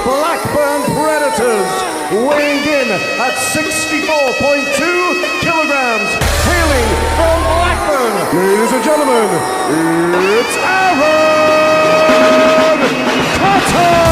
Blackburn Predators, weighing in at 64.2 kilograms, hailing from Blackburn. Ladies and gentlemen, it's Arran Cottam!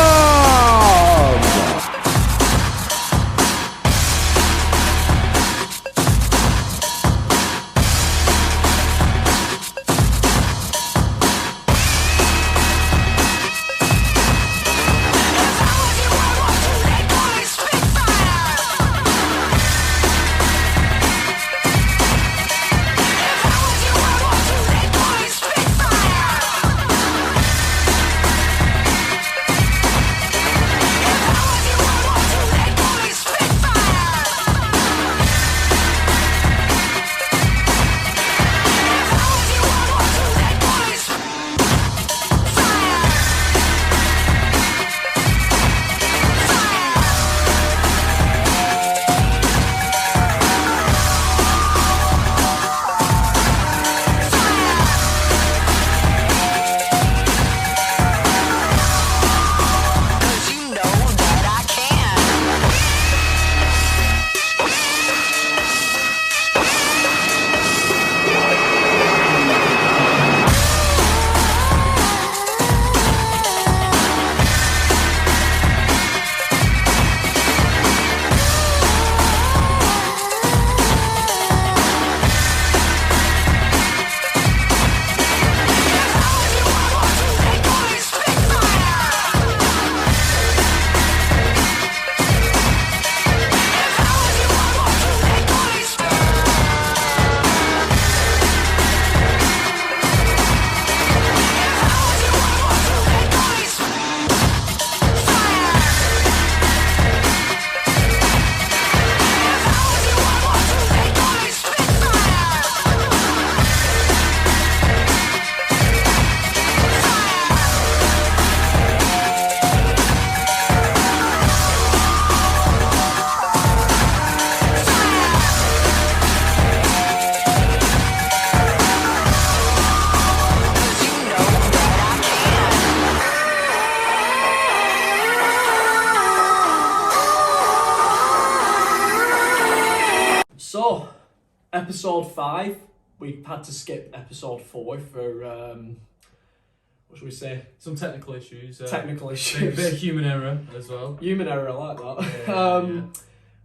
So, episode 5, we had to skip episode 4 for, what should we say? Some technical issues. Technical A issues. bit of human error as well. Human error, I like that. Yeah.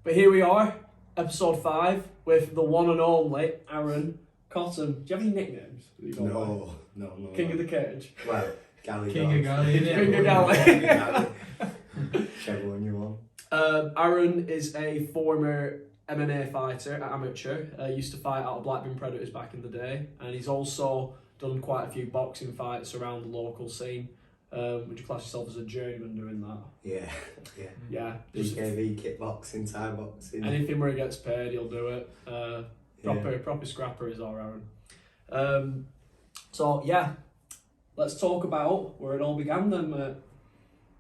But here we are, episode 5, with the one and only Arran Cottam. Do you have any nicknames? That you go by? No. King of the Cage. Well, Galley. King of Galley. King of Galley. Whichever one you want. Arran is a former MMA fighter, amateur. Used to fight out of Blackburn Predators back in the day, and he's also done quite a few boxing fights around the local scene. Would you class yourself as a journeyman doing that? Yeah. Yeah. Just BKB, kickboxing, Thai boxing. anything where he gets paid, he'll do it. Proper scrapper is our Arran. So yeah, let's talk about where it all began then, mate.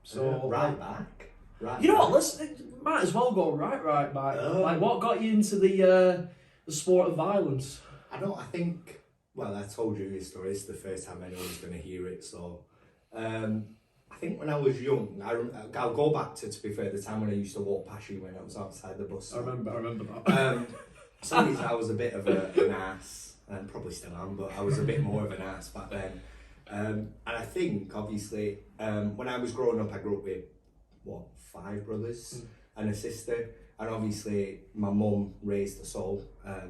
So right back. Right. you know what? Might as well go right back. Like, what got you into the sport of violence? I think. Well, I told you this story. It's the first time anyone's going to hear it. So, I think when I was young, I'll go back to be fair, the time when I used to walk past you when I was outside the bus. I remember that. Some days I was a bit of an ass, and probably still am, but I was a bit more of an ass back then. And I think, obviously, when I was growing up, I grew up with, 5 brothers and a sister. And obviously, my mum raised us all.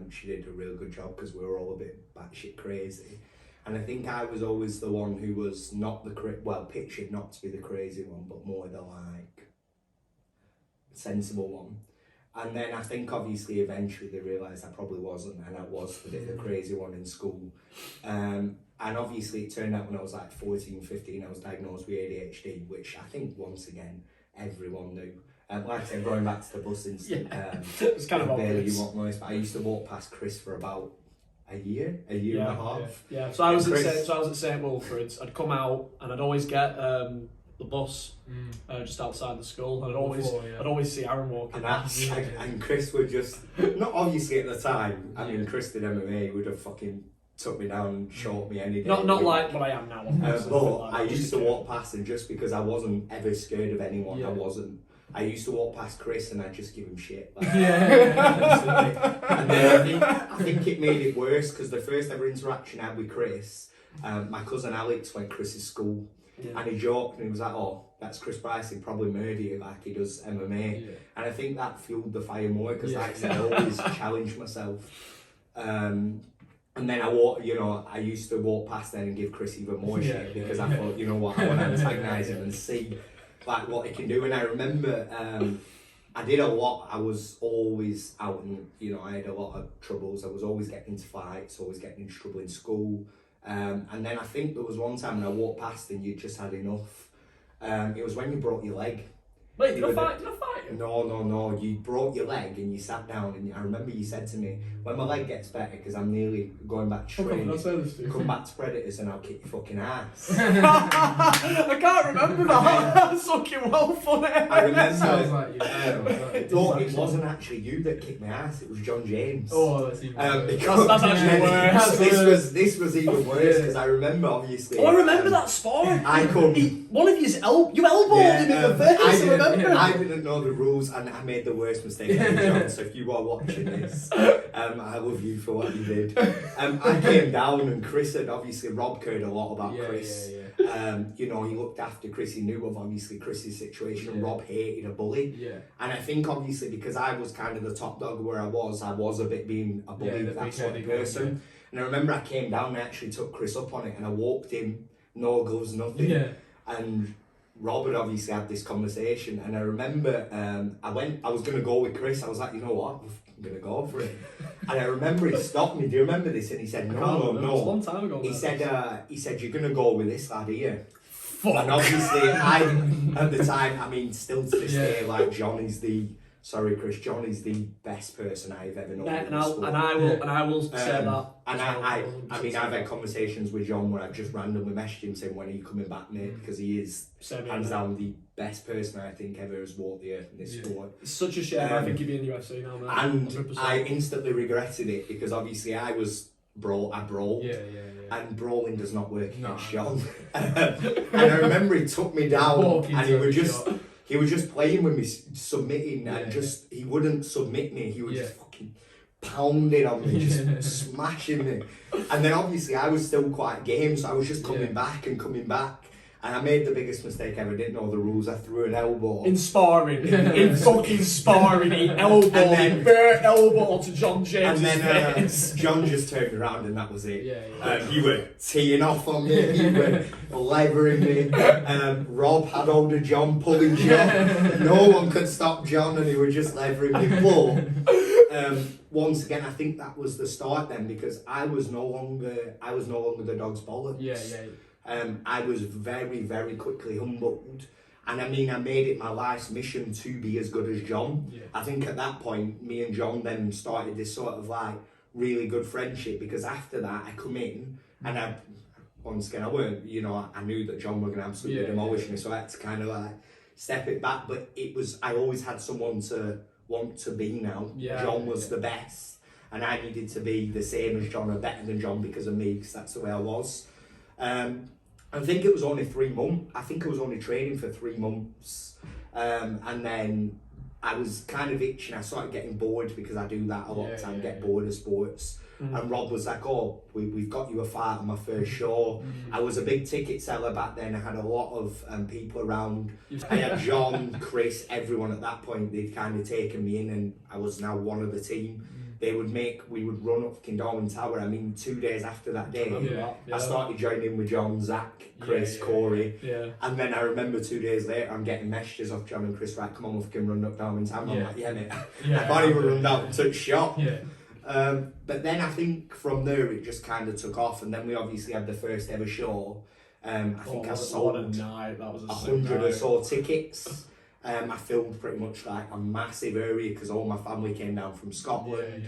She did a real good job because we were all a bit batshit crazy. And I think I was always the one who was not pictured not to be the crazy one, but more the sensible one. And then I think obviously eventually they realised I probably wasn't, and I was the crazy one in school. And obviously it turned out when I was 14, 15, I was diagnosed with ADHD, which I think once again, everyone knew. Like I said, going back to the bus incident, It's kind of barely obvious. you won't notice, but I used to walk past Chris for about a year and a half. Yeah. So I was Chris- at St Wilfrid's. I'd come out and I'd always get the bus just outside the school, and I'd always see Arran walking. And Chris would just, not obviously at the time, I mean Chris did MMA, he would have fucking took me down and shot me any day. Not like what I am now. But I used to walk past, and just because I wasn't ever scared of anyone, Yeah. I wasn't. I used to walk past Chris and I'd just give him shit. Like, Yeah. and then I think it made it worse because the first ever interaction I had with Chris, my cousin Alex went to Chris's school, Yeah. and he joked and he was like, "Oh, that's Chris Bryce. He'd probably murder you like he does MMA." Yeah. And I think that fueled the fire more because, Yeah. like I said, I always challenged myself. And then I used to walk past then and give Chris even more Yeah, shit yeah, because I yeah. thought, you know what, I want to antagonise him and see like what he can do. And I remember I did a lot. I was always out and, I had a lot of troubles. I was always getting into fights, always getting into trouble in school. And then I think there was one time when I walked past and you just had enough. It was when you broke your leg. Wait, did You I were fight? Did I fight? No. You broke your leg and you sat down, and I remember you said to me, when my leg gets better, because I'm nearly going back to training, come back to Predators and I'll kick your fucking ass. I can't remember that. That's fucking well funny. I remember. Sounds like you. No, it wasn't actually you that kicked my ass, it was John James. Oh, that's even worse. Because That's actually worse. This was even worse because I remember obviously. Oh, I remember that sport. I couldn't. One of you's you elbowed him in the face. I remember. I didn't know the rules and I made the worst mistake ever, John. So if you are watching this, I love you for what you did. I came down and Chris had obviously Rob cared a lot about Chris. Yeah. He looked after Chris. He knew of obviously Chris's situation. Yeah. Rob hated a bully. Yeah. And I think obviously because I was kind of the top dog where I was a bit being a bully, the that sort of big-headed person. one, And I remember I came down and I actually took Chris up on it and I walked him, no gloves, nothing. Yeah. And Rob had obviously had this conversation, and I remember I was going to go with Chris. I was like, you know what, I'm going to go for it. And I remember he stopped me. Do you remember this? And he said, no. It was a long time ago. He said, you're going to go with this lad here. Fuck. And obviously, at the time, still to this day, like John is the best person I've ever known. And I will say that. And I've had conversations with John where I've just randomly messaged him saying, when are you coming back, mate? Because he is hands down the best person I think ever has walked the earth in this sport. It's such a shame. I think he'd be in the UFC now, man. And 100%. I instantly regretted it because obviously I brawled. Yeah. And brawling does not work against No. John. And I remember he took me down and he was just playing with me, submitting, and he wouldn't submit me. He would just fucking pounding on me, just smashing me. And then obviously I was still quite game, so I was just coming back. And I made the biggest mistake ever, didn't know the rules. I threw an elbow. In sparring, in fucking sparring, he elbowed, bare elbow to John James' And then face. John just turned around and that was it. Yeah. He were teeing off on me, he were levering me. Rob had hold of John, pulling John. No one could stop John and he was just levering me. But once again, I think that was the start then because I was no longer the dog's bollocks. Yeah. I was very, very quickly humbled. And I made it my life's mission to be as good as John. Yeah. I think at that point, me and John then started this sort of like really good friendship because after that, I come in and once again, I knew that John was going to absolutely demolish me. So I had to kind of like step it back. But I always had someone to want to be now. Yeah, John was the best. And I needed to be the same as John or better than John because of me, because that's the way I was. I think it was only 3 months. I think I was only training for 3 months. And then I was kind of itching. I started getting bored because I do that a lot of time, get bored of sports. And Rob was like, oh, we've got you a fight on my first show. I was a big ticket seller back then. I had a lot of people around. I had John, Chris, everyone at that point. They'd kind of taken me in and I was now one of the team. We would run up fucking Darwin Tower. 2 days after that day, I started joining with John, Zach, Chris, Corey. Yeah. And then I remember 2 days later, I'm getting messages off John and Chris, right, come on, we can run up Darwin Tower. I'm like, yeah, mate. I can't even run down and touch shot. Yeah. But then I think from there, it just kind of took off. And then we obviously had the first ever show. I think I sold what a night. That was a 100 or so tickets. I filmed pretty much like a massive area because all my family came down from Scotland.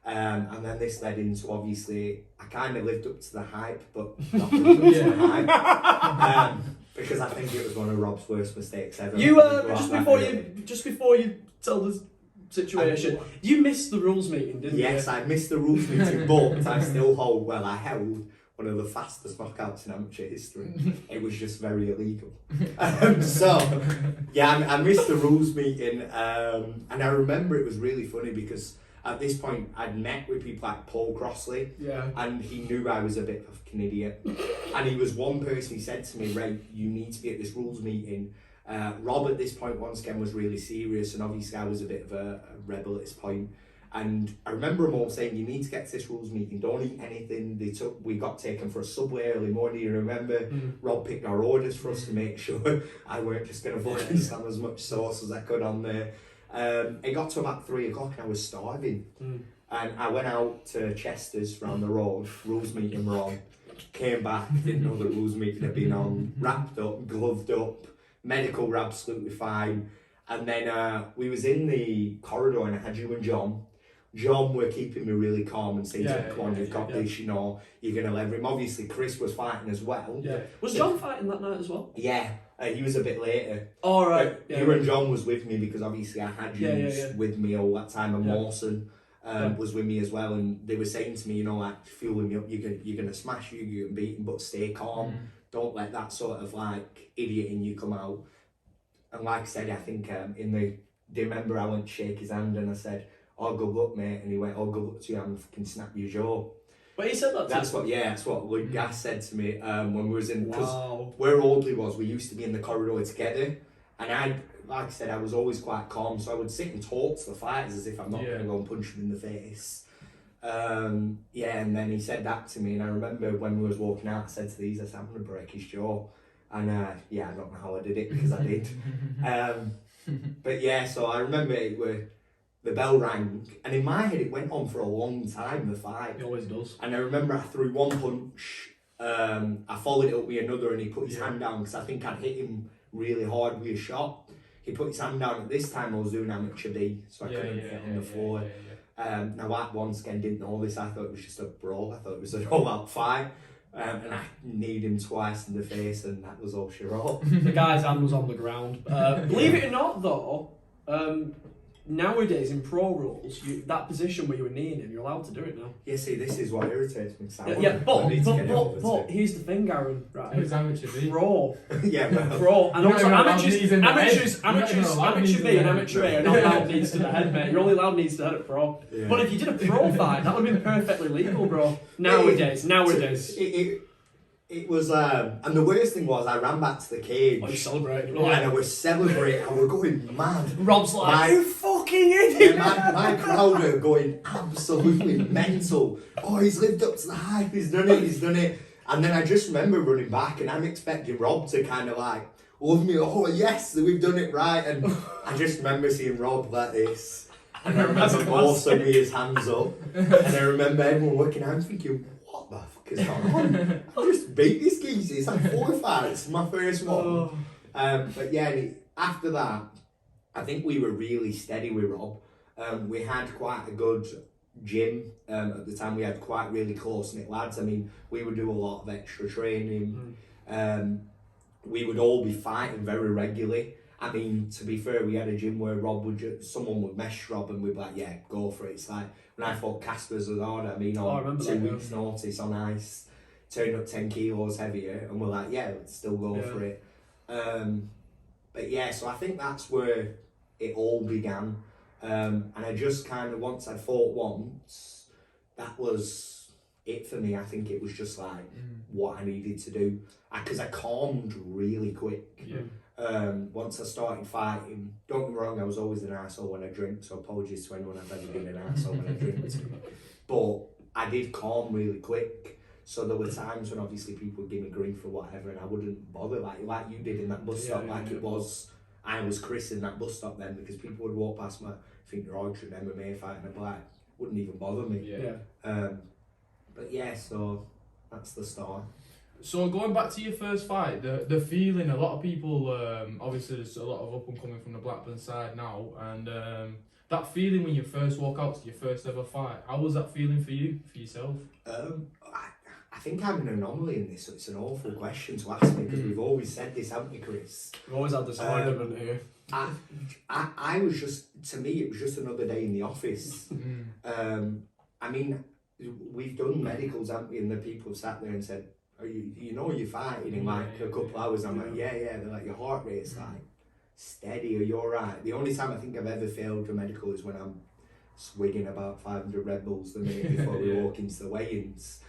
And then this led into obviously I kind of lived up to the hype, but not lived up to the hype because I think it was one of Rob's worst mistakes ever. Just before you tell the situation. You missed the rules meeting, didn't you? Yes, I missed the rules meeting, but I still hold. Well, I held one of the fastest knockouts in amateur history. It was just very illegal. So, yeah, I missed the rules meeting, and I remember it was really funny because at this point I'd met with people like Paul Crossley, Yeah. and he knew I was a bit of an idiot. And he was one person, he said to me, Ray, you need to be at this rules meeting. Rob at this point once again was really serious, and obviously I was a bit of a rebel at this point. And I remember them all saying, you need to get to this rules meeting, don't eat anything. We got taken for a Subway early morning. You remember Rob picked our orders for us to make sure I weren't just going to fucking slam as much sauce as I could on there. It got to about 3 o'clock and I was starving. And I went out to Chester's round the road, rules meeting were on, came back, didn't know the rules meeting had been on, wrapped up, gloved up, medical were absolutely fine. And then we was in the corridor and I had you and John were keeping me really calm and saying, come on, you've got this, you know, you're going to lever him. Obviously, Chris was fighting as well. Yeah. Was John fighting that night as well? Yeah, he was a bit later. All right. You and John was with me because obviously I had you with me all that time, and Mawson was with me as well. And they were saying to me, you know, like, fueling me up, you're going to smash you, you're going to beat him, but stay calm. Don't let that sort of, like, idiot in you come out. And like I said, I think do you remember I went to shake his hand and I said, oh, good luck, mate. And he went, oh, good luck to you, I'm fucking snap your jaw. But he said that That's what Luke Gass said to me when we was in, because Wow. where Audley was, we used to be in the corridor together. And like I said, I was always quite calm, so I would sit and talk to the fighters as if I'm not going to go and punch them in the face. And then he said that to me, and I remember when we was walking out, I said to these, I said, I'm going to break his jaw. And I don't know how I did it, because I did. But yeah, so I remember the bell rang, and in my head it went on for a long time, the fight. It always does. And I remember I threw one punch, I followed it up with another, and he put his hand down, because I think I'd hit him really hard with a shot. He put his hand down. At this time I was doing amateur B, so I couldn't get on the floor. Now I once again didn't know this, I thought it was just a brawl, I thought it was an all-out fight. And I kneed him twice in the face, and that was all she wrote. The guy's hand was on the ground. Believe it or not, though, nowadays in pro rules, that position where you were kneeing him, you're allowed to do it now. Yeah, see, this is what irritates me. But here's the thing, Aaron. Right? Who's amateur B? Pro. Yeah, well. Pro. And also amateur B and head. amateur A are not allowed knees to the head, mate. You're only allowed knees to the head at pro. Yeah. But if you did a pro fight, that would have been perfectly legal, bro. Nowadays. It was, and the worst thing was, I ran back to the cage. Oh, you celebrating? And I was celebrating, I was going mad. Rob's like, you fucking idiot! My crowd are going absolutely mental. Oh, he's lived up to the hype, he's done it. And then I just remember running back, and I'm expecting Rob to kind of like, love me, oh yes, we've done it right. And I just remember seeing Rob like this. And I remember Mawson with his hands up. And I remember everyone looking at him thinking, what the fuck is going on? I just beat this geezer. It's like 4 fights, my first one. But yeah, after that, I think we were really steady with Rob. We had quite a good gym. At the time, we had quite really close-knit lads. I mean, we would do a lot of extra training. We would all be fighting very regularly. I mean, to be fair, we had a gym where someone would mesh Rob and we'd be like, yeah, go for it. It's like when I fought Casper's Azada, I mean, on 2 weeks' notice on ice, turned up 10 kilos heavier, and we're like, yeah, let's still go for it. But yeah, so I think that's where it all began. And I just kind of, once I fought once, that was it for me. I think it was just like what I needed to do. Because I calmed really quick. Once I started fighting, don't get me wrong, I was always an arsehole when I drink, so apologies to anyone I've ever been an arsehole when I drink. But I did calm really quick, so there were times when obviously people would give me grief or whatever, and I wouldn't bother, like you did in that bus stop, I was Chris in that bus stop then, because people would walk past me, think they're all an MMA fight, and I'd be like, wouldn't even bother me. But yeah, so that's the start. So going back to your first fight, the feeling, a lot of people, obviously there's a lot of up and coming from the Blackburn side now, and that feeling when you first walk out to your first ever fight, how was that feeling for you, for yourself? I think I'm an anomaly in this, so it's an awful question to ask me because we've always said this, haven't we, Chris? We've always had this argument here. I was just, to me, it was just another day in the office. I mean, we've done medicals, haven't we? And the people have sat there and said, "Are you know you're fighting in like a couple hours." I'm like, yeah. They're like, your heart rate's like steady. Are you all right? The only time I think I've ever failed a medical is when I'm swigging about 500 Red Bulls the minute before we walk into the weigh-ins.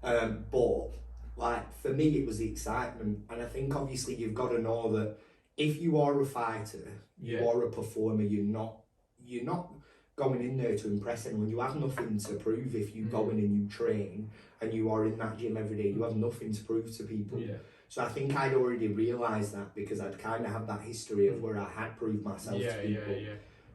But like for me, it was the excitement, and I think obviously you've got to know that if you are a fighter, you are a performer. You're not going in there to impress anyone. You have nothing to prove if you go in and you train and you are in that gym every day. You have nothing to prove to people. So I think I'd already realised that because I'd kind of had that history of where I had proved myself to people.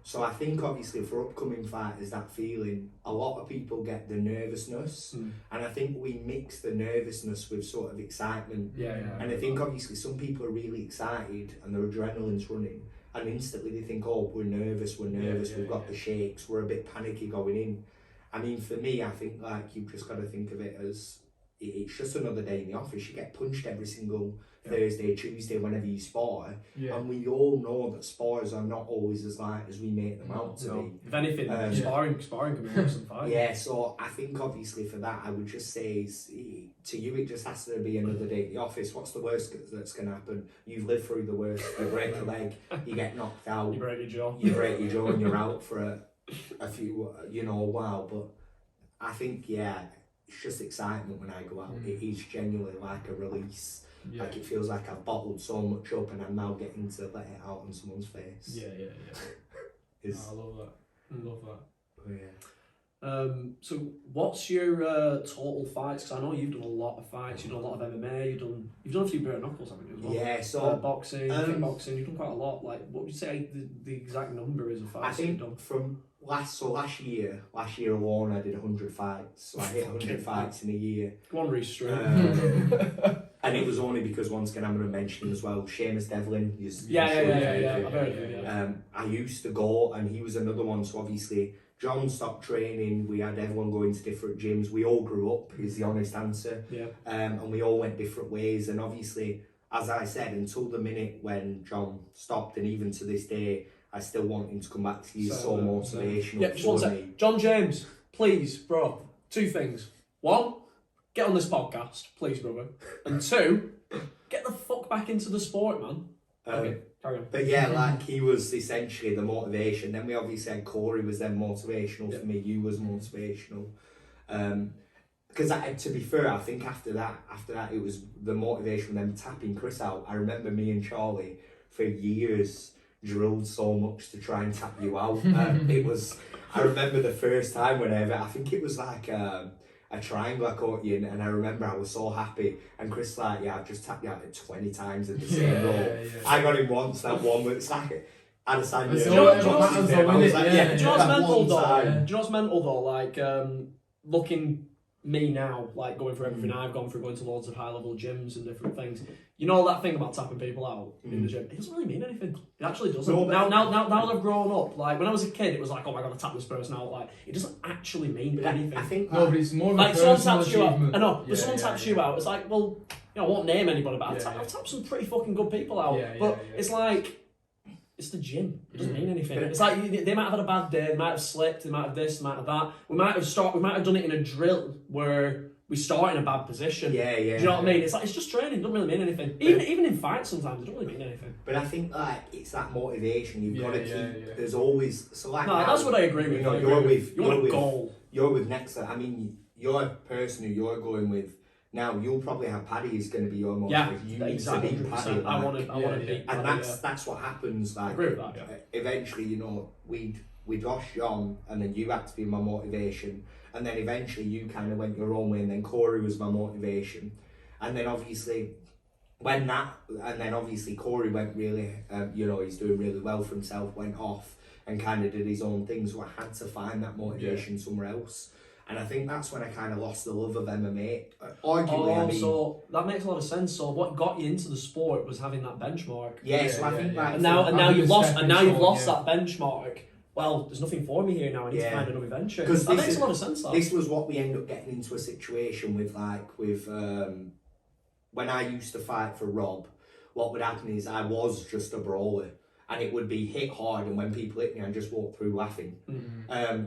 So I think obviously for upcoming fighters, that feeling, a lot of people get the nervousness, and I think we mix the nervousness with sort of excitement. And I think obviously some people are really excited and their adrenaline's running, and instantly they think, oh, we're nervous, we've got the shakes, we're a bit panicky going in. I mean, for me, I think like you've just got to think of it as it's just another day in the office. You get punched every single Thursday, Tuesday, whenever you spar, and we all know that spars are not always as light as we make them out to be. If anything, sparring can be worse than fighting. Yeah, so I think obviously for that, I would just say to you, it just has to be another day at the office. What's the worst that's going to happen? You've lived through the worst. You break a leg, you get knocked out, you break your jaw, and you're out for a few, a while. But I think it's just excitement when I go out. It is genuinely like a release. Like it feels like I've bottled so much up and I'm now getting to let it out on someone's face. I love that. Oh, yeah. So what's your total fights? Because I know you've done a lot of fights. You've done a lot of MMA. You've done a few bare knuckles, haven't you? As well? Yeah. So boxing, kickboxing. You've done quite a lot. Like, what would you say the exact number is of fights? I think you've done? from last year alone, I did 100 fights. So I hit 100 fights in a year. Go on, Reece Straight. And it was only because once again I'm going to mention as well, Seamus Devlin. Yeah. I've heard of him. I used to go, and he was another one. So obviously, John stopped training. We had everyone going to different gyms. We all grew up, is the honest answer. And we all went different ways. And obviously, as I said, until the minute when John stopped, and even to this day, I still want him to come back. He's so motivational. Just one sec. John James, please, bro. 2 things. 1, get on this podcast, please, brother. And 2, get the fuck back into the sport, man. Okay, carry on. But yeah, like he was essentially the motivation. Then we obviously had Corey was then motivational for me. You was motivational. Because to be fair, I think after that it was the motivation. Then tapping Chris out. I remember me and Charlie for years drilled so much to try and tap you out. It was. I remember the first time whenever I think it was like a triangle I caught you in, and I remember I was so happy, and Chris like, I've just tapped you out like 20 times at the same roll. I got him once, that one, but it's like Adesanya. Do you know what's mental though? Do you know what's mental though? Like looking me now, like going through everything I've gone through, going to loads of high level gyms and different things. You know that thing about tapping people out in the gym? It doesn't really mean anything. It actually doesn't. No, now that I've grown up, like when I was a kid, it was like, oh my god, I tap this person out. Like it doesn't actually mean anything. I think no, but it's more like someone taps you out. I know, but Yeah, someone taps you out. It's like, well, I won't name anybody, but I've tapped some pretty fucking good people out. But it's like, it's the gym. It doesn't mean anything. It's like they might have had a bad day. They might have slipped. They might have this. They might have that. We might have done it in a drill where we start in a bad position. Do you know what I mean? It's like it's just training. It doesn't really mean anything. Even in fights, sometimes it doesn't really mean anything. But I think like it's that motivation you've got to keep. There's always so like. No, that's what I agree with. You want a goal. You're with Nexa. I mean, you're a person who you're going with. Now you'll probably have Paddy is going to be your motivation. You exactly. need to beat Paddy. I want to beat Paddy. And that's what happens. Like, I agree with that. Eventually, we'd lost John, and then you had to be my motivation, and then eventually you kind of went your own way, and then Corey was my motivation, and then obviously Corey went really, he's doing really well for himself, went off and kind of did his own thing, so I had to find that motivation somewhere else. And I think that's when I kind of lost the love of MMA. Arguably, so that makes a lot of sense. So what got you into the sport was having that benchmark. So I think and now you've lost that benchmark. well, there's nothing for me here now. I need to find another venture. Because that makes a lot of sense. This was what we end up getting into a situation with, when I used to fight for Rob. What would happen is I was just a brawler, and it would be hit hard, and when people hit me, I'd just walk through laughing.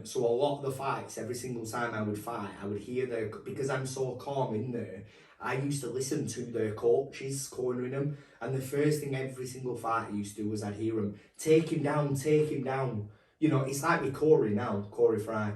So a lot of the fights, every single time I would fight, I would hear because I'm so calm in there, I used to listen to their coaches cornering them, and the first thing every single fight I used to do was I'd hear them, take him down, take him down. You know, it's like with Corey now, Corey Fry.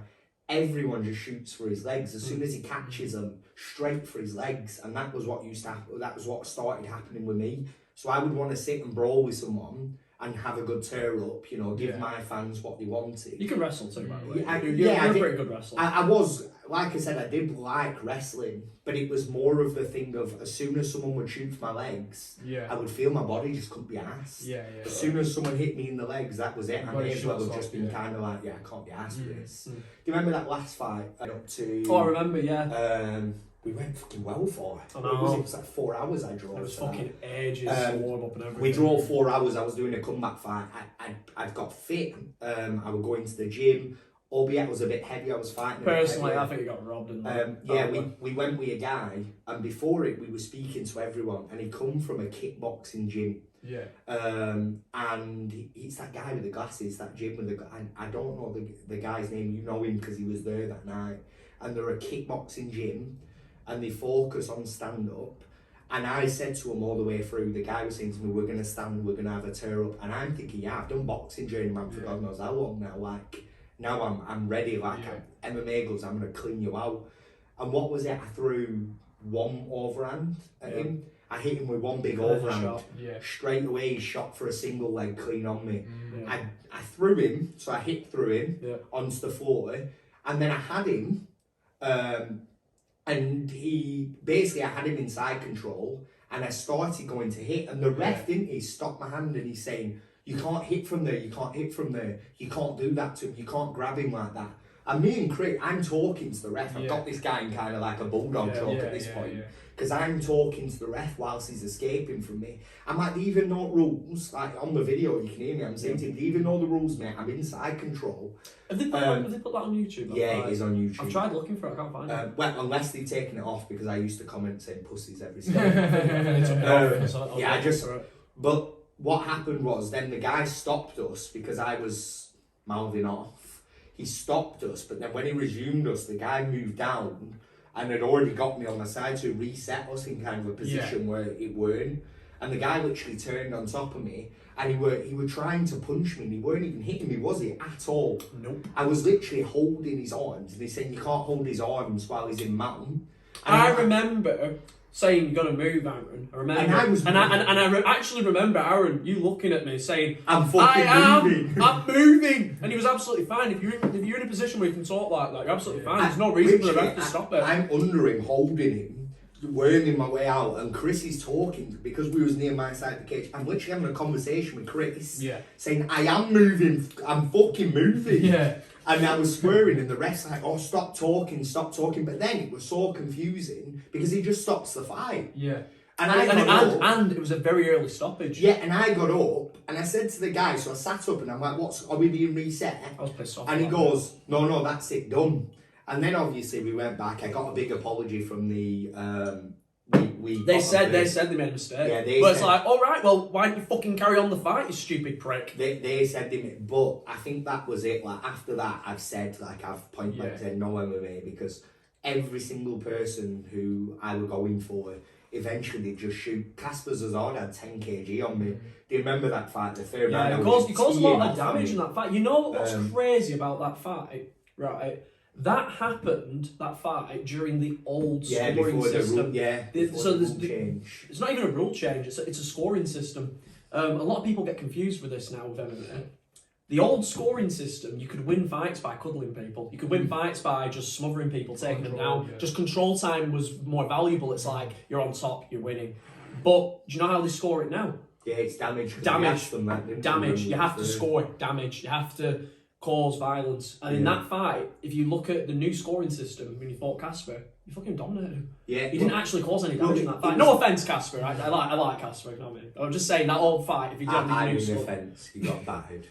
Everyone just shoots for his legs. As soon as he catches them, straight for his legs. And that was what used to happen. That was what started happening with me. So I would want to sit and brawl with someone and have a good tear up, you know, give my fans what they wanted. You can wrestle too, by the way. You're a pretty good wrestler. I was, like I said, I did like wrestling, but it was more of the thing of as soon as someone would shoot for my legs, I would feel my body just couldn't be asked. As soon as someone hit me in the legs, that was it. I may as well have just been kind of like, I can't be asked for this. Do you remember that last fight? Up to, I remember, yeah. We went fucking well for it. I know. It was like 4 hours I drove. It was fucking ages to warm up and everything. We drove 4 hours. I was doing a comeback fight. I'd got fit. I would go into the gym. Albeit I was a bit heavy. I was fighting. Personally, I think you got robbed. We went with a guy, and before it, we were speaking to everyone, and he come from a kickboxing gym. And it's that guy with the glasses, that gym with I don't know the guy's name. You know him because he was there that night. And they're a kickboxing gym, and they focus on stand up. And I said to him all the way through, the guy was saying to me, we're going to stand, we're going to have a tear up. And I'm thinking, I've done boxing journeyman for God knows how long now. Like, now I'm ready. Like, MMA goes, I'm going to clean you out. And what was it? I threw one overhand at him. I hit him with one big overhand. Straight away, he shot for a single leg clean on me. I threw him, so I hit through him onto the floor. And then I had him, and I had him inside control, and I started going to hit, and the ref didn't he stopped my hand, and he's saying, you can't hit from there, you can't hit from there, you can't do that to him, you can't grab him like that. And me and Craig, I'm talking to the ref. I've got this guy in kind of like a bulldog choke at this point. Because I'm talking to the ref whilst he's escaping from me. I'm like, even know rules, like on the video, you can hear me, I'm saying to him, even know the rules, mate, I'm inside control. Have they put that on YouTube? Yeah, it is on YouTube. I've tried looking for it, I can't find it. Well, unless they've taken it off, because I used to comment saying pussies every single But what happened was, then the guy stopped us because I was mouthing off. He stopped us, but then when he resumed us, the guy moved down and had already got me on the side to reset us in kind of a position where it weren't. And the guy literally turned on top of me, and he were trying to punch me, and he weren't even hitting me, was he, at all? Nope. I was literally holding his arms, and he's saying you can't hold his arms while he's in mount. I remember saying you're gonna move, Aaron. I remember, I actually remember Aaron, you looking at me saying, I'm moving. I'm moving, and he was absolutely fine. If you're in a position where you can talk like that, you're absolutely fine. There's no reason for the ref to stop it. I'm under him, holding him, worming my way out, and Chris is talking because we was near my side of the cage. I'm literally having a conversation with Chris, saying I am moving, I'm fucking moving. And I was swearing, and the ref's like, oh, stop talking. But then it was so confusing because he just stops the fight. And it was a very early stoppage. And I got up, and I said to the guy, so I sat up, and I'm like, are we being reset? I was pissed off. And he goes, no, that's it, done. And then obviously we went back. I got a big apology from the... They said they made a mistake. It's like, all right, well, why don't you fucking carry on the fight, you stupid prick? They said they made, but I think that was it. Like after that, I've point blank said no MMA because every single person who I were going for, eventually they just shoot. Casper Zazard had 10 kg on me. Do you remember that fight? The third round. He caused a lot of damage in that fight. You know what's crazy about that fight, right? That happened, that fight, during the old scoring system. It's not even a rule change, it's a scoring system. A lot of people get confused with this now with MMA. The old scoring system, you could win fights by cuddling people. You could win fights by just smothering people, taking them down. Just control time was more valuable. It's like, you're on top, you're winning. But do you know how they score it now? Yeah, it's damage. Damage. You have to score damage. You have to cause violence. And in that fight, if you look at the new scoring system when you fought Casper, you fucking dominated him. Yeah, He didn't actually cause any damage in that fight. No offence, Casper. I like Casper. You know what I mean? I'm just saying that old fight. If you don't I need mean, new offence, he got battered.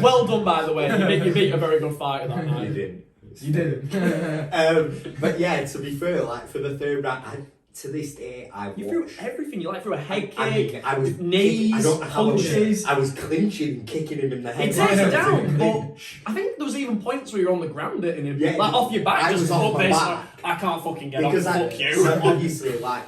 well done, by the way. You beat a very good fighter that night. You didn't. You didn't. But yeah, to be fair, like for the third round, to this day, You threw everything. You threw a head kick, I mean, I was knees, I don't know how punches. I was clinching and kicking him in the head. It takes it down, but I think there was even points where you're on the ground hitting him. Yeah, like off your back, I just was off up my this. back. I can't fucking get Because off. Fuck you. So obviously, like,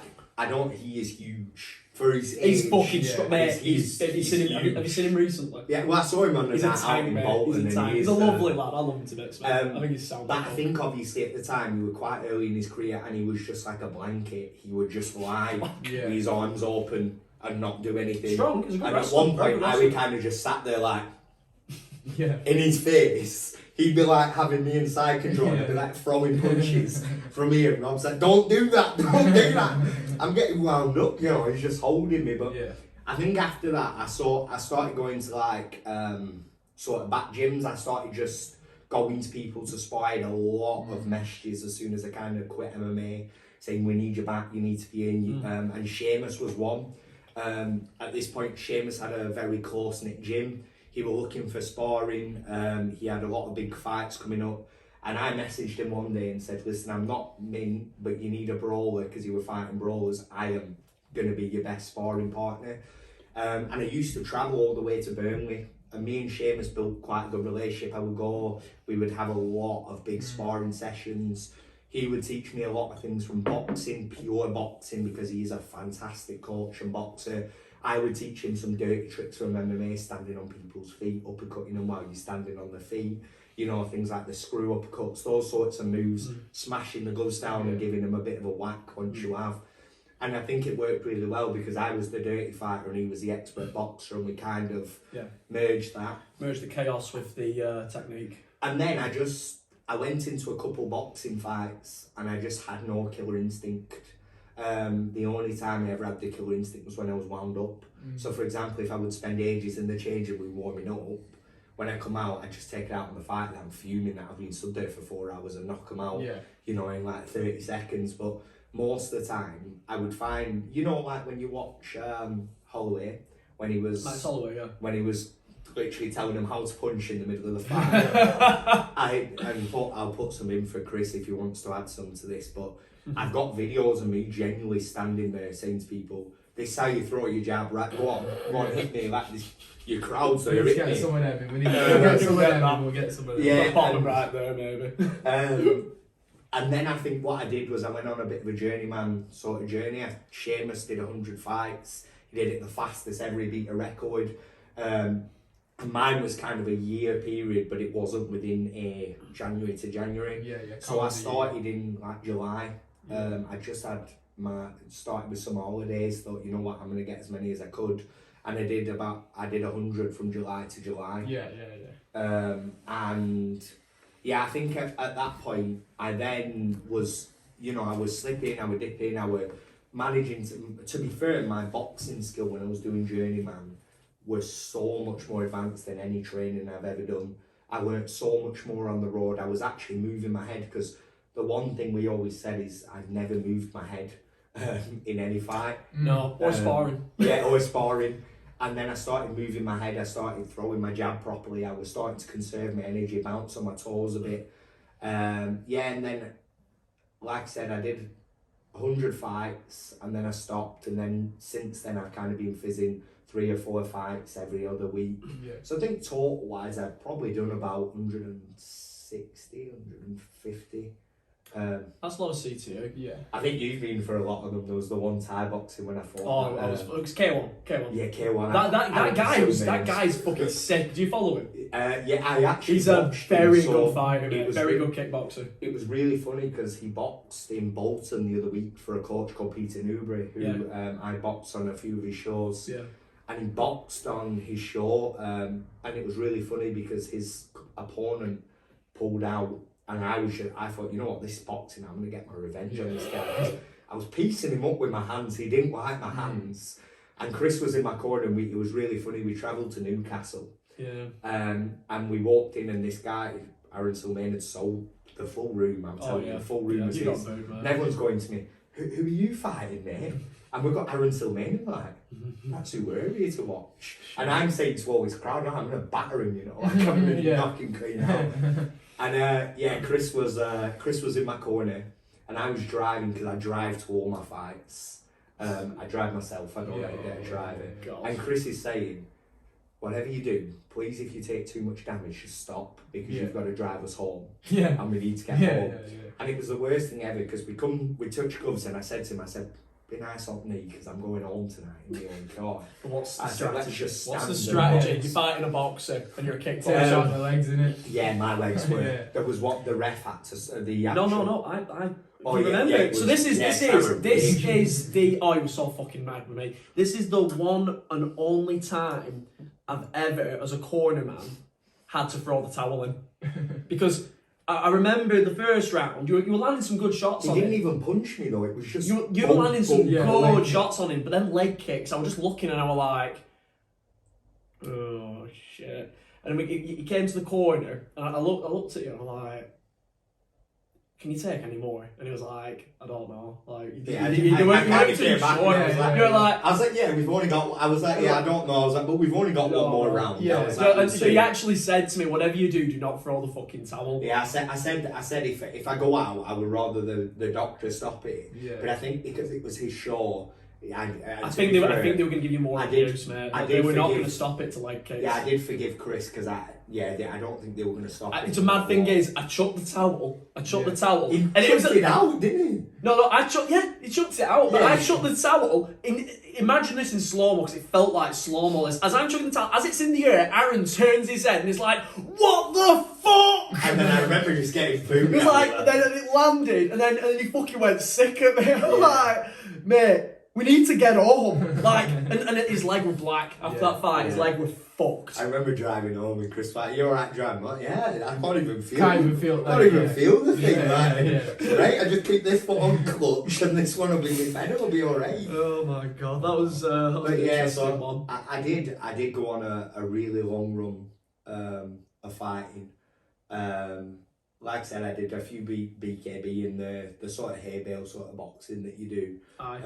he is huge for his age. He's fucking yeah, strong, mate. he's Have you seen him? huge. Have you seen him recently? Yeah, well, I saw him on the He's a night out tiny in mate. Bolton. He's a lovely lad. I love him to bits, man. I think he's sound. But I think obviously at the time, he was quite early in his career and he was just like a blanket. He would just lie with his arms open and not do anything. Strong. He's a good And at wrestler. one point, I would kind of just sat there like, Yeah. in his face. He'd be like having me inside control and I'd be like throwing punches from here. And I was like, don't do that, don't do that. I'm getting wound up, you know, he's just holding me. But Yeah. I think after that, I started going to like sort of back gyms. I started just going to people to spar. I had a lot of messages as soon as I kind of quit MMA, saying we need you back, you need to be in. And Seamus was one. At this point, Seamus had a very close-knit gym. He was looking for sparring. He had a lot of big fights coming up. And I messaged him one day and said, listen, I'm not min, but you need a brawler because you were fighting brawlers. I am going to be your best sparring partner. And I used to travel all the way to Burnley. And me and Seamus built quite a good relationship. I would go, we would have a lot of big sparring sessions. He would teach me a lot of things from boxing, pure boxing, because he's a fantastic coach and boxer. I would teach him some dirty tricks from MMA, standing on people's feet, uppercutting them while you're standing on their feet. You know, things like the screw uppercuts, those sorts of moves, smashing the gloves down and giving them a bit of a whack once you have. And I think it worked really well because I was the dirty fighter and he was the expert boxer, and we kind of merged that. Merged the chaos with the technique. And then I went into a couple boxing fights and I just had no killer instinct. The only time I ever had the killer instinct was when I was wound up. So for example, if I would spend ages in the changing room warming up, when I come out, I just take it out on the fight that I'm fuming that I've been stood there for 4 hours and knock them out, you know, in like 30 seconds. But most of the time, I would find, you know, like when you watch Holloway, when he was Max Holloway, when he was literally telling him how to punch in the middle of the fight. I'll put some in for Chris if he wants to add some to this, but I've got videos of me genuinely standing there saying to people, this is how you throw your jab, right? Go on, hit me like this. Your crowd's there, hit me. Someone at me. We need to get someone at me. We'll get someone. Yeah, bottom right there, maybe. And then I think what I did was I went on a bit of a journeyman sort of journey. Seamus did 100 fights. He did it the fastest ever. He beat a record. And mine was kind of a year period, but it wasn't within a January to January. So I started in like July. I just had started with some holidays. Thought, you know what, I'm gonna get as many as I could, and I did 100 from July to July. And yeah, I think at that point, I then was, you know, I was slipping, I was dipping, I was managing to be fair, my boxing skill when I was doing journeyman was so much more advanced than any training I've ever done. I learnt so much more on the road. I was actually moving my head, because the one thing we always said is I've never moved my head in any fight. No, or sparring. Yeah, or sparring. And then I started moving my head, I started throwing my jab properly, I was starting to conserve my energy, bounce on my toes a bit. And then, like I said, I did 100 fights and then I stopped, and then since then I've kind of been fizzing 3 or 4 fights every other week. So I think total wise I've probably done about 160, 150. That's a lot of CTO. I think you've been for a lot of them. There was the one Thai boxing when I fought. It was K1. Yeah, K1. That guy's fucking sick. Do you follow him? Yeah, I actually. He's a very good fighter, mate. Very good kickboxer. It was really funny because he boxed in Bolton the other week for a coach called Peter Newbury, who I boxed on a few of his shows. And he boxed on his show, and it was really funny because his opponent pulled out. And I thought, you know what, this is boxing, I'm going to get my revenge on this guy. I was piecing him up with my hands, he didn't like my hands. And Chris was in my corner, and it was really funny, we travelled to Newcastle. Yeah. And we walked in, and this guy, Arran had sold the full room. I'm telling you, the full room was you got his. booed, man. And everyone's going to me, who are you fighting, mate? And we've got Arran Silmanian, like, that's who we're here to watch. And I'm saying to all this crowd, no, I'm going to batter him, you know, like I'm going to knock him clean out. And Chris was in my corner, and I was driving because I drive to all my fights. I drive myself, I don't get a driver. And Chris is saying, whatever you do, please, if you take too much damage, just stop, because you've got to drive us home. And we need to get home. And it was the worst thing ever, because we touched gloves, and I said to him, be nice on me, because I'm going home tonight in the own car. What's the strategy? What's the strategy? You're fighting a boxer and you're a kickboxer. On the legs, innit? Yeah, my legs were. There was what the ref had to. No. I remember. Yeah, so this is the. Oh, he was so fucking mad with me. This is the one and only time I've ever, as a corner man, had to throw the towel in, because I remember the first round. You were landing some good shots. He on didn't him. even punch me though. It was just. You were landing some good shots kicks. on him, but then leg kicks. I was just looking and I was like, oh shit. And then he came to the corner, and I looked at you and I'm like, can you take any more? And he was like, I don't know. Like, you weren't too sure. I was like, yeah, we've only got. I was like, yeah, I don't know. I was like, but we've only got one more round. Yeah. So he actually said to me, whatever you do not throw the fucking towel. Yeah, I said if I go out, I would rather the doctor stop it. Yeah. But I think because it was his show. I think they were going to give you more abuse, mate. They were not going to stop it to leg kicks. Yeah, I did forgive Chris because I don't think they were going to stop it. It's a mad thing is, I chucked the towel. He and it was out, didn't he? No, he chucked it out. But I chucked the towel. Imagine this in slow-mo, because it felt like slow-mo. As I'm chucking the towel, as it's in the air, Arran turns his head and he's like, what the fuck? And then I remember he was getting food. He was like, then it landed, and then he fucking went sick at me. I'm like, mate, we need to get home. Like, and his leg was black after that fight. His leg was fucked. I remember driving home with Chris. Like, you're alright driving? Like, yeah, I can't even feel. Feel the thing. Right, I just keep this foot on clutch, and this one will be fine. It'll be alright. Oh my god, that was an interesting one. I did go on a really long run of fighting. Like I said, I did a few BKB in the sort of hay bale sort of boxing that you do. Aye.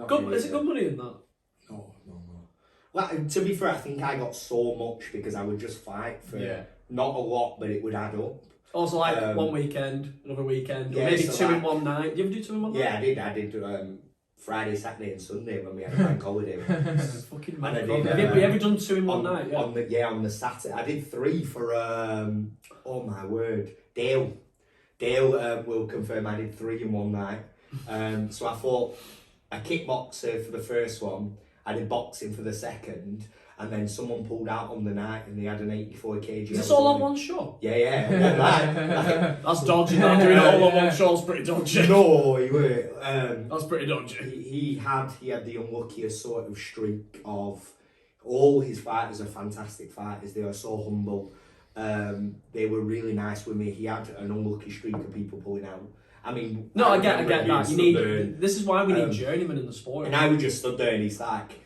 Really is it good money in that? No. Like, to be fair, I think I got so much because I would just fight for not a lot, but it would add up. Also, like one weekend, another weekend, or Yeah, maybe so two in one night. Do you ever do 2 in one night? Yeah, I did Friday, Saturday, and Sunday when we had a bank holiday. Fucking mad. Have you ever done 2 in one night? Yeah. On the Saturday, I did 3 for oh my word, Dale will confirm I did 3 in one night. So I fought a kickboxer for the first one, I did boxing for the second, and then someone pulled out on the night and they had an 84 kg. Is this all on one show? Yeah, one night. That's dodgy. That doing it all on one show's pretty dodgy. No, he were. That's pretty dodgy. He had the unluckiest sort of streak of all his fighters are fantastic fighters. They are so humble. They were really nice with me. He had an unlucky streak of people pulling out. I mean, I get that. This is why we need journeymen in the sport. And I would just stood there, and he's like,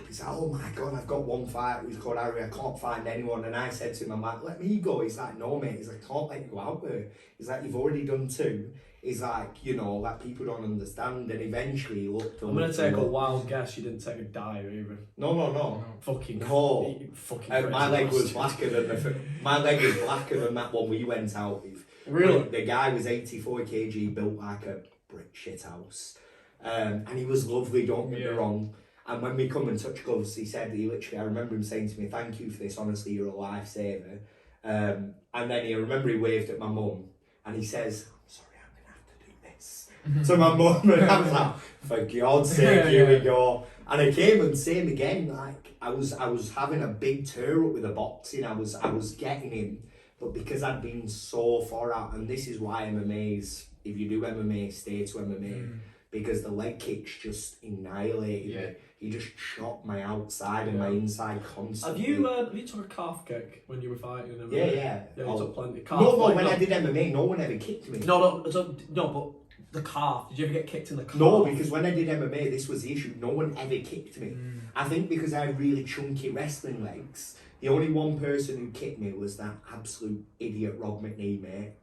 he's like, oh my god, I've got one fighter who's called Arran. I can't find anyone. And I said to him, I'm like, let me go. He's like, no, mate. He's like, I can't let you go out there. He's like, you've already done 2. He's like, like people don't understand. And eventually he looked. I'm gonna take a wild guess. You didn't take a dive either. No. Fucking no. Fucking. My leg was blacker than that one we went out with. Really? The guy was 84 kg, built like a brick shit house, and he was lovely. Don't get me wrong. And when we come and touch gloves, I remember him saying to me, "Thank you for this. Honestly, you're a lifesaver." And then he waved at my mum, and he says, "Sorry, I'm gonna have to do this." To my mum, and I was like, "For God's sake, here we go." And I came and same again. Like I was having a big tour up with the boxing. I was getting him. But because I'd been so far out, and this is why MMA's, if you do MMA, stay to MMA, because the leg kicks just annihilated me. He just shot my outside and my inside constantly. Have you took a calf kick when you were fighting in MMA? Yeah. Yeah, you took plenty. No, when I did MMA, no one ever kicked me. No, but The calf. Did you ever get kicked in the calf? No, because when I did MMA, this was the issue. No one ever kicked me. I think because I had really chunky wrestling legs, the only one person who kicked me was that absolute idiot Rob McNee, mate.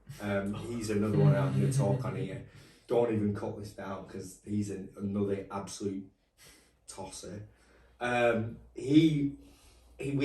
He's another one I'm going to talk on here. Don't even cut this down because he's another absolute tosser. We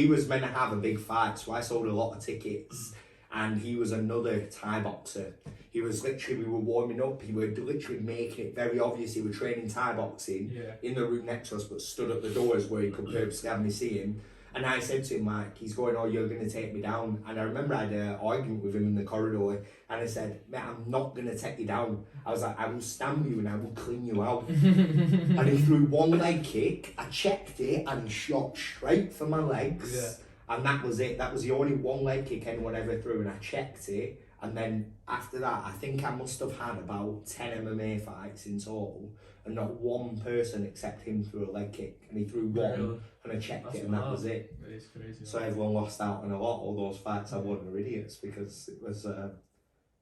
was meant to have a big fight, so I sold a lot of tickets. And he was another Thai boxer. He was literally, we were warming up, he was literally making it very obvious he was training Thai boxing in the room next to us, but stood at the doors where he could purposely have me see him. And I said to him, like, he's going, oh, you're going to take me down. And I remember I had an argument with him in the corridor, and I said, mate, I'm not going to take you down. I was like, I will stamp you and I will clean you out. And he threw one leg kick, I checked it, and he shot straight for my legs. Yeah. And that was it. That was the only one leg kick anyone ever threw, and I checked it. And then after that, I think I must have had about 10 MMA fights in total, and not one person except him threw a leg kick. And he threw one, and I checked it, and that was it. That is crazy. So everyone lost out on a lot. All those fights I won were idiots because it was, it was a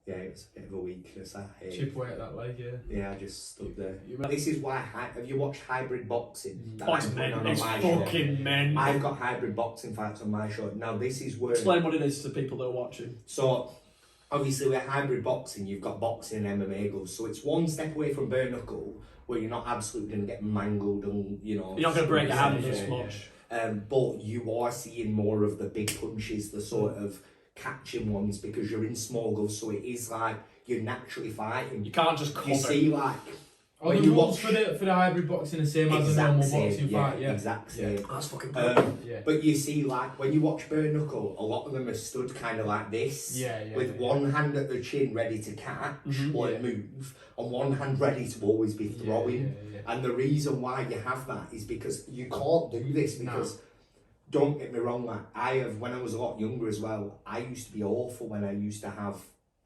bit of a weakness. Chip away at that leg, Yeah, I just stood there. This is why. Have you watched hybrid boxing? Oh, it's men. It's fucking men. I've got hybrid boxing fights on my show. Now this is where. Explain what it is to people that are watching. So, obviously, with hybrid boxing, you've got boxing and MMA gloves. So it's one step away from bare knuckle, where you're not absolutely going to get mangled and you're not going to break your hand as much. But you are seeing more of the big punches, the sort of catching ones, because you're in small gloves, so it is like you're naturally fighting. You can't just cover. You see, like, the rules for the hybrid boxing the same as a normal boxing fight, exact same. That's fucking cool. But you see, like, when you watch bare knuckle, a lot of them are stood kind of like this, with one hand at the chin ready to catch or move, and one hand ready to always be throwing. And the reason why you have that is because you can't do this because. Don't get me wrong, like, when I was a lot younger as well, I used to be awful when I used to have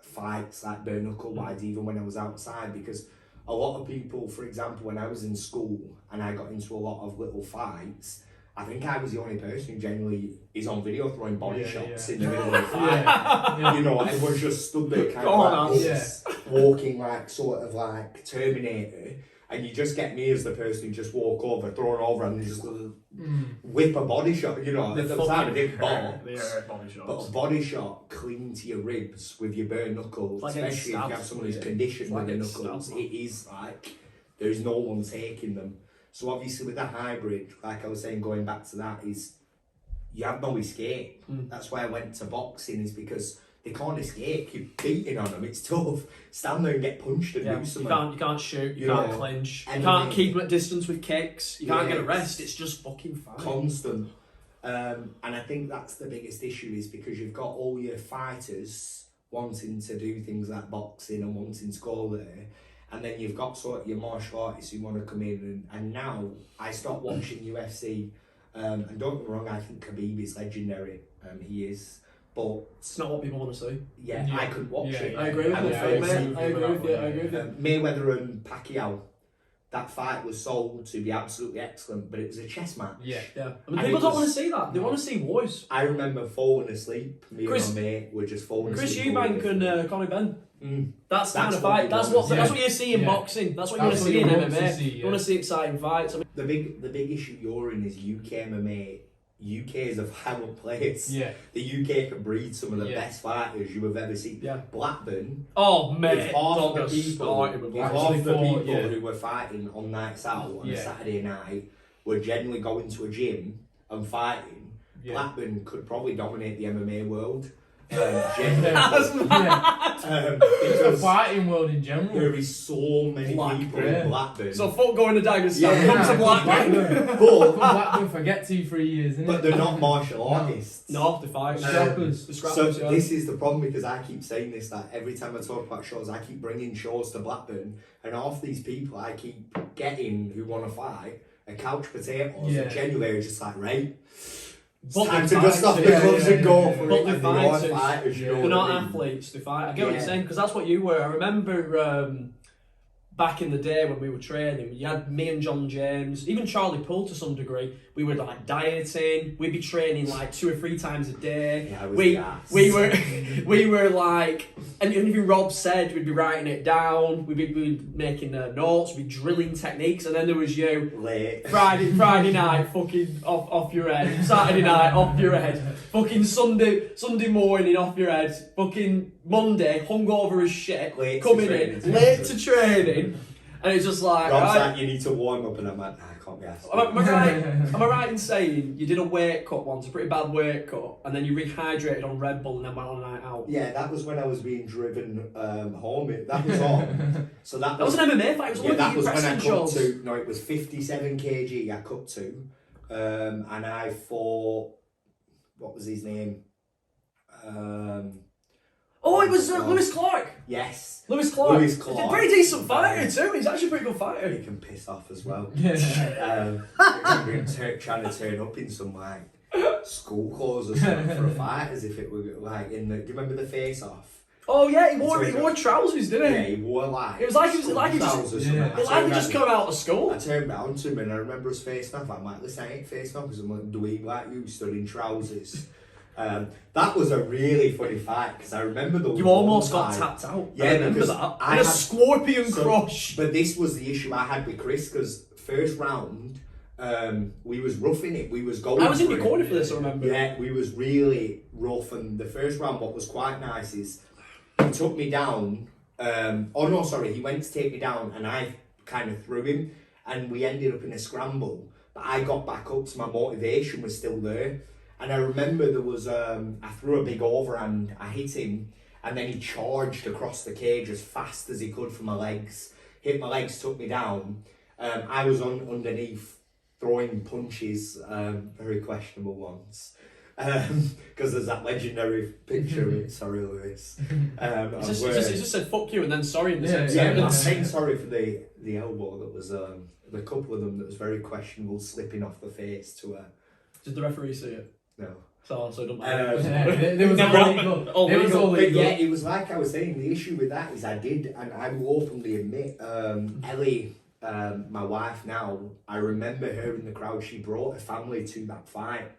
fights like bare knuckle wise, even when I was outside, because a lot of people, for example, when I was in school and I got into a lot of little fights, I think I was the only person who generally is on video throwing body shots in the middle of the fight. You know, everyone's just stood there kind of like this, walking like sort of like Terminator. And you just get me as the person who just walk over, thrown over, and just whip a body shot. You know, at the time I didn't box, but a body shot clean to your ribs with your bare knuckles, like especially if you have someone who's conditioned with their knuckles. It is like there's no one taking them. So obviously with the hybrid, like I was saying, going back to that, is you have no escape. That's why I went to boxing, is because they can't escape. You're beating on them. It's tough. Stand there and get punched and do something. You can't shoot. You can't clinch. You can't keep them at distance with kicks. You can't get a rest. It's just fucking fine. Constant. And I think that's the biggest issue, is because you've got all your fighters wanting to do things like boxing and wanting to go there, and then you've got sort of your martial artists who want to come in. And now I stopped watching UFC. And don't get me wrong, I think Khabib is legendary. He is. But it's not what people want to see. I could watch it. I agree with you. I agree with you. Mayweather and Pacquiao, that fight was sold to be absolutely excellent, but it was a chess match. I mean, people don't want to see that. They want to see wars. I remember falling asleep. Me and my mate were just falling asleep. Chris Eubank and Conor Ben. That's the kind of fight. That's what you see in boxing. That's what you want to see in MMA. You want to see exciting fights. I mean, the big issue you're in is UK MMA. UK is a violent place. The UK can breed some of the best fighters you have ever seen. Blackburn. Oh man, half the people who were fighting on nights out on a Saturday night were generally going to a gym and fighting. Blackburn could probably dominate the MMA world. It's the fighting world in general. There is so many people in Blackburn. So fuck going to Dagestan, come to Blackburn. But Blackburn forget 2-3 years, innit? But they're not martial artists. No, they fight. So this is the problem, because I keep saying this, that every time I talk about shows, I keep bringing shows to Blackburn, and half these people I keep getting who want to fight are couch potatoes, and genuinely are just like, right, it's time to just stop the gloves and go for it. And they're fighters, they're not athletes, they fight. I get what you're saying, because that's what you were. I remember back in the day when we were training, you had me and John James, even Charlie Poole to some degree. We were like dieting. We'd be training like 2 or 3 times a day. Yeah, I was we were like, and even Rob said we'd be writing it down. We'd be making notes. We'd be drilling techniques, and then there was you. Late. Friday night, fucking off your head. Saturday night, off your head. Fucking Sunday morning, off your head. Fucking Monday, hungover as shit. Late to training. And it's just like, Rob's right, like, you need to warm up, and I'm like, nah, I can't be asked. am I right in saying you did a weight cut once, a pretty bad weight cut, and then you rehydrated on Red Bull and then went on a night out? Yeah, that was when I was being driven home. That was on. So that was an MMA fight. It was one that of was the when I wrestling cut shows. to. No, it was 57 kg. I cut to, and I fought. What was his name? Oh, it was Lewis Clark. Yes. Lewis Clark. Lewis Clark. He's a pretty decent fighter too. He's actually a pretty good fighter. He can piss off as well. Yeah. Trying to turn up in some like school clothes or something for a fight, as if it were like in the. Do you remember the Face Off? Oh yeah, he wore trousers, didn't he? Yeah, he wore like. It was like he just trousers. come out of school. I turned round to him and I remember us facing off. I'm like, listen, I ain't facing off because I'm a dweeb like you, stood in trousers. That was a really funny fight because I remember the. You almost got tapped out. Yeah, I remember because that. I In a had- scorpion crush. But this was the issue I had with Chris because first round, we was roughing it. We was going. I was in for your it. corner for this, I remember. Yeah, we was really rough, and the first round, what was quite nice is he took me down. He went to take me down, and I kind of threw him, and we ended up in a scramble. But I got back up, so my motivation was still there. And I remember there was I threw a big overhand, I hit him, and then he charged across the cage as fast as he could for my legs. Hit my legs, took me down. I was underneath throwing punches, very questionable ones. Because there's that legendary picture of it, sorry Lewis. He just said fuck you and then sorry in the same Yeah, I'm sentence. saying sorry for the elbow that was the couple of them that was very questionable, slipping off the face to a. Did the referee see it? No. So it don't matter. There was Never all happened. legal. All It was legal. all But legal. yeah, it was like I was saying, the issue with that is I did, and I will openly admit, Ellie, my wife now, I remember her in the crowd, she brought her family to that fight.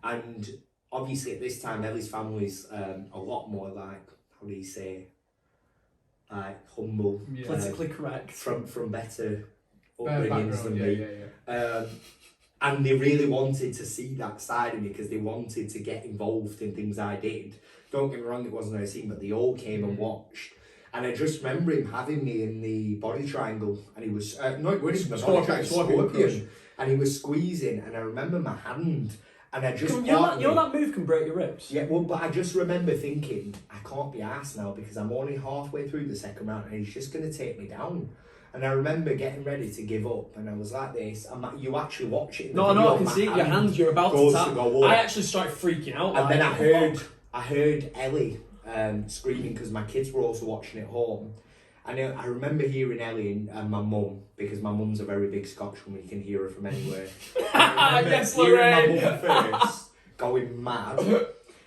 And obviously at this time, Ellie's family's a lot more like, how do you say, like humble. Yeah. Politically correct. From better Background, upbringings than me. Yeah. And they really wanted to see that side of me because they wanted to get involved in things I did. Don't get me wrong, it wasn't a scene, but they all came and watched. And I just remember him having me in the body triangle, and he was no, it wasn't the body triangle, scorpion, and he was squeezing, and I remember my hand, and I just You know that move can break your ribs? yeah, well, but I just remember thinking I can't be arsed now because I'm only halfway through the second round, and he's just gonna take me down. And I remember getting ready to give up, and I was like this. I'm like, you actually watch it. In the No, video, I can my see it. Your hands, you're about to goes tap. go up. I actually started freaking out. And like, then what the fuck? I heard Ellie screaming because my kids were also watching at home. And I remember hearing Ellie and my mum, because my mum's a very big Scotchwoman, you can hear her from anywhere. I remember Yes, hearing Lorraine. my mum first, going mad.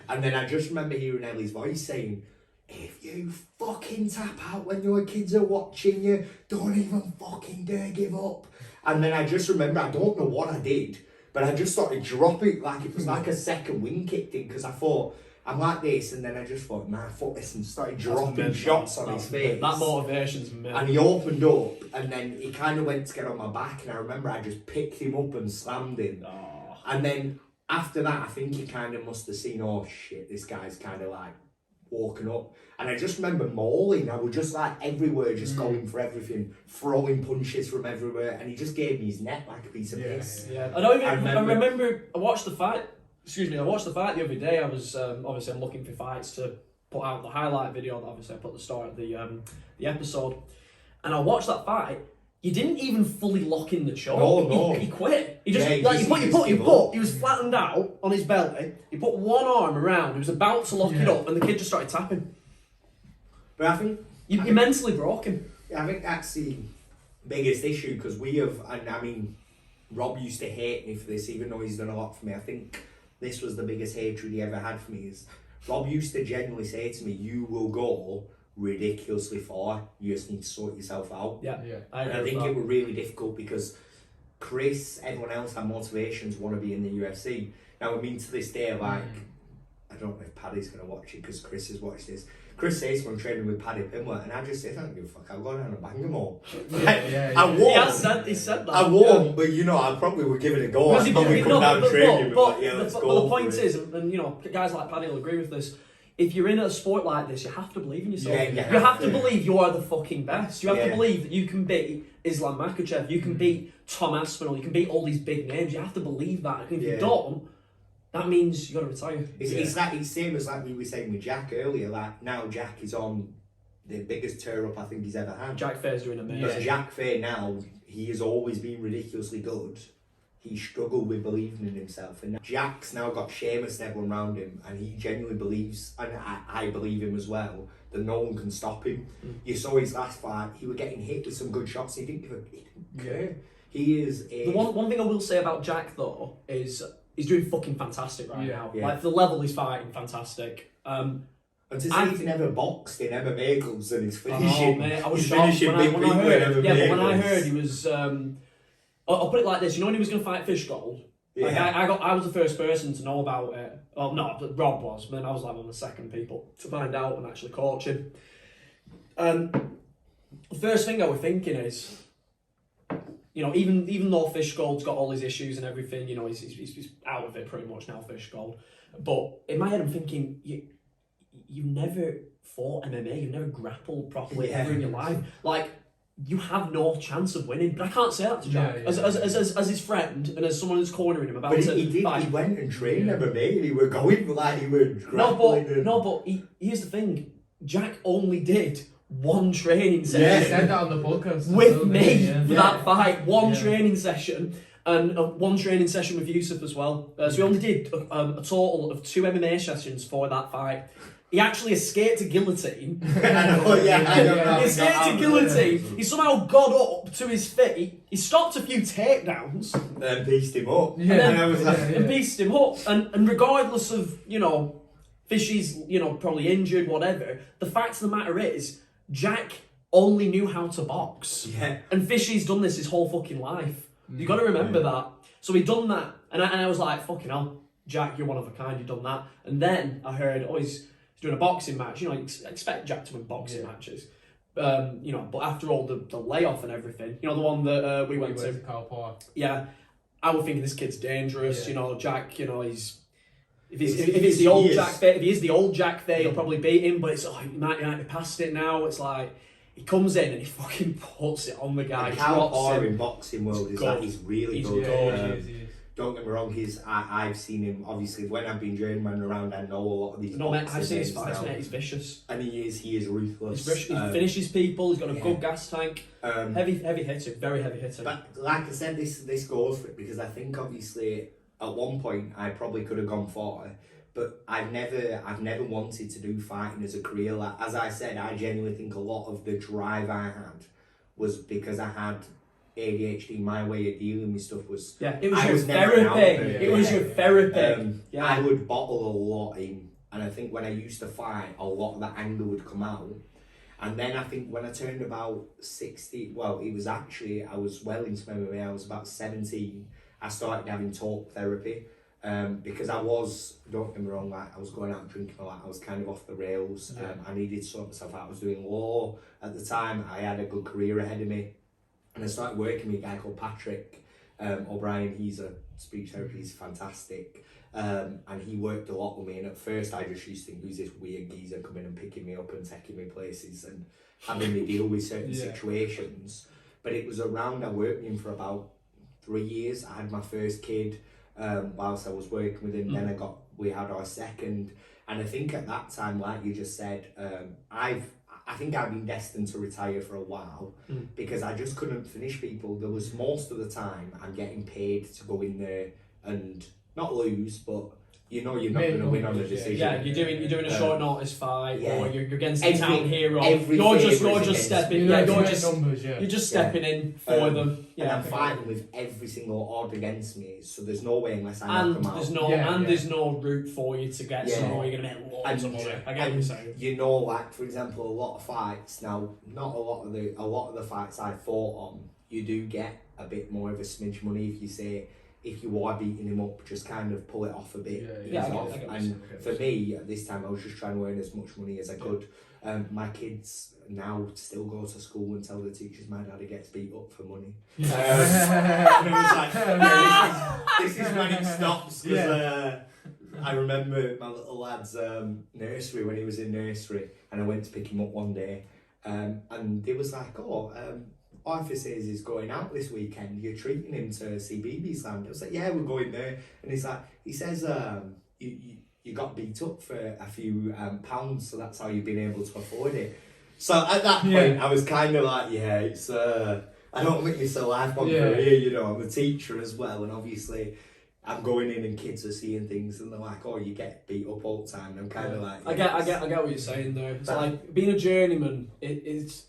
And then I just remember hearing Ellie's voice saying, if you fucking tap out when your kids are watching you, don't even fucking dare give up. And then I just remember, I don't know what I did, but I just started dropping, like it was like a second wind kicked in, because I thought, I'm like this, and then I just thought, nah, fuck this, and started dropping shots on his face. That motivation's me. And he opened up, and then he kind of went to get on my back, and I remember I just picked him up and slammed him. Oh. And then after that, I think he kind of must have seen, oh shit, this guy's kind of like walking up. And I just remember mauling. I was just like everywhere, just going for everything, throwing punches from everywhere, and he just gave me his neck like a piece of piss. Yeah. I remember I watched the fight. I watched the fight the other day. I was obviously I'm looking for fights to put out the highlight video that obviously I put at the start of the episode, and I watched that fight. You didn't even fully lock in the choke. No. He quit. He just Yeah, he was flattened out on his belly. He put one arm around. He was about to lock it up, and the kid just started tapping. But I think You mentally broke him. I think that's the biggest issue, because we have, and I mean, Rob used to hate me for this, even though he's done a lot for me. I think this was the biggest hatred he ever had for me. Is Rob used to genuinely say to me, "You will go ridiculously far. You just need to sort yourself out. Yeah, Yeah. And I think it was really difficult because Chris, everyone else had motivations to want to be in the UFC. Now, I mean, to this day, like, I don't know if Paddy's going to watch it because Chris has watched this. Chris says when I'm training with Paddy Pimlet, and I just say, I don't give a fuck, I'll go down and bang them all. I won't. He said that. I won't, but you know, I probably would give it a go. I'd probably come down training but let's the go. point is, and you know, guys like Paddy will agree with this, if you're in a sport like this, you have to believe in yourself. Yeah, you have to believe you are the fucking best. You have to Yeah. believe that you can beat Islam Makhachev, you can beat Tom Aspinall, you can beat all these big names. You have to believe that. And if you don't, that means you got to retire. It's like it's same as like we were saying with Jack earlier. Like now, Jack is on the biggest tear up I think he's ever had. Jack Fair's doing amazing. Because Jack Fair now, he has always been ridiculously good. He struggled with believing in himself, and Jack's now got Sheamus and everyone around him, and he genuinely believes, and I believe him as well, that no one can stop him. You saw his last fight; he was getting hit with some good shots. He didn't care. He is a... The one thing I will say about Jack though is he's doing fucking fantastic right now. Yeah. Like the level he's fighting, fantastic. And to say he's never boxed in MMA gloves and he's finishing, oh, mate, I was he's shocked finishing when I big people in heard. MMA Yeah, but when I gloves. heard he was, I'll put it like this: you know, when he was going to fight Fishgold, like I was the first person to know about it. Well, no, but Rob was, but then I was like one of the second people to find out and actually coach him. And the first thing I was thinking is, you know, even though Fishgold's got all his issues and everything, you know, he's out of it pretty much now, Fishgold. But in my head, I'm thinking, you've never fought MMA, you've never grappled properly ever in your life. Like, you have no chance of winning. But I can't say that to Jack. As his friend and as someone who's cornering him about But to he did. fight. He went and trained MMA, and he were going like he were grappling. But here's the thing: Jack only did one training I session said that on the podcast with me for Yeah. that fight. One training session. And one training session with Yusuf as well. So we only did a total of 2 MMA sessions for that fight. He actually escaped a guillotine. I know. He escaped a guillotine. He somehow got up to his feet. He stopped a few takedowns. And pieced him up. Yeah. And I was like, And pieced him up. And regardless of, you know, Fishy's, you know, probably injured, whatever, the fact of the matter is, Jack only knew how to box. Yeah. And Fishy's done this his whole fucking life. You got to remember that. So he done that, and I was like, fucking hell, Jack, you're one of a kind. You've done that. And then I heard, oh, he's doing a boxing match. You know, you expect Jack to win boxing matches. You know, but after all the layoff and everything, you know, the one that we went to. Yeah, I was thinking this kid's dangerous. Yeah. You know, Jack. You know, if it's the old Jack Fair, if he is the old Jack Fair, he'll probably beat him. But it's he might be past it now. It's like. He comes in and he fucking puts it on the guy. How far in boxing world is that? He's really good. He is. Don't get me wrong. I've seen him obviously when I've been journeyman around. I know a lot of these. No, mate, I've seen his fights, mate. He's vicious. And he is ruthless. He finishes people. He's got a good gas tank. Heavy hitter, very heavy hitter. But like I said, this goes for it because I think obviously at one point I probably could have gone for it. But I've never wanted to do fighting as a career. Like, as I said, I genuinely think a lot of the drive I had was because I had ADHD. My way of dealing with stuff was it was your therapy. It was your therapy. I would bottle a lot in, and I think when I used to fight, a lot of that anger would come out. And then I think when I turned about 60, well, it was actually I was well into MMA. I was about 17. I started having talk therapy. Because I was, don't get me wrong, like I was going out and drinking a lot, I was kind of off the rails. I needed to sort myself out. I was doing law at the time. I had a good career ahead of me, and I started working with a guy called Patrick O'Brien. He's a speech therapist, he's fantastic, and he worked a lot with me. And at first, I just used to think, who's this weird geezer coming and picking me up and taking me places and having me deal with certain situations. But it was around I worked with him for about 3 years. I had my first kid. Whilst I was working with him, then we had our second, and I think at that time, like you just said, I think I've been destined to retire for a while because I just couldn't finish people. There was most of the time I'm getting paid to go in there and not lose, but you know you're not going to win on a decision. Yeah, you're doing a short notice fight, yeah. or you're against the town hero. Every You're just against stepping. Yeah, you're just stepping in for them. Yeah, and I'm fighting with every single odd against me, so there's no way unless I knock them out. There's no route for you to get somewhere you're gonna make loads of money. I get what you're saying. You know, like for example, a lot of fights now. Not a lot of the fights I fought on, you do get a bit more of a smidge money if you say. If you are beating him up, just kind of pull it off a bit. And for me, at this time, I was just trying to earn as much money as I could. My kids now still go to school and tell the teachers my daddy gets beat up for money. And it was like, this is when it stops. Because I remember my little lad's nursery when he was in nursery, and I went to pick him up one day, and it was like, Arthur says he's going out this weekend. You're treating him to see BB's Land. I was like, yeah, we're going there. And he's like, he says, you got beat up for a few pounds, so that's how you've been able to afford it. So at that point, I was kind of like, it's I don't think it's a lifelong career, you know. I'm a teacher as well, and obviously I'm going in and kids are seeing things and they're like, you get beat up all the time. And I'm kind of like, I get what you're saying though. It's like being a journeyman. It's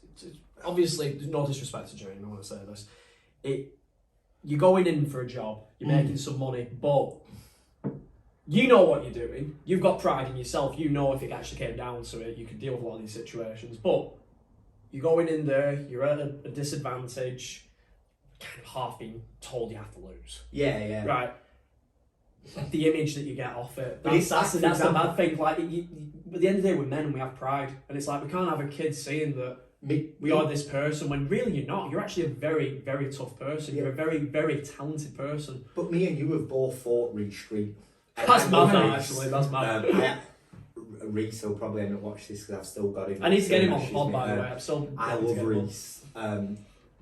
obviously, there's no disrespect to journeyman. I want to say this. You're going in for a job. You're making some money, but you know what you're doing. You've got pride in yourself. You know if it actually came down to it, you could deal with a lot of these situations. But you're going in there. You're at a disadvantage. Kind of half being told you have to lose. Yeah. Right. The image that you get off it. That's the bad thing. Like, at the end of the day, we're men and we have pride, and it's like we can't have a kid saying that we are this person when really you're not. You're actually a very, very tough person. You're a very, very talented person. But me and you have both fought Reece Street. That's mad, actually. That's mad. Reece will probably end up watching this because I've still got him. I need to get him on the pod, by the way. I love Reece.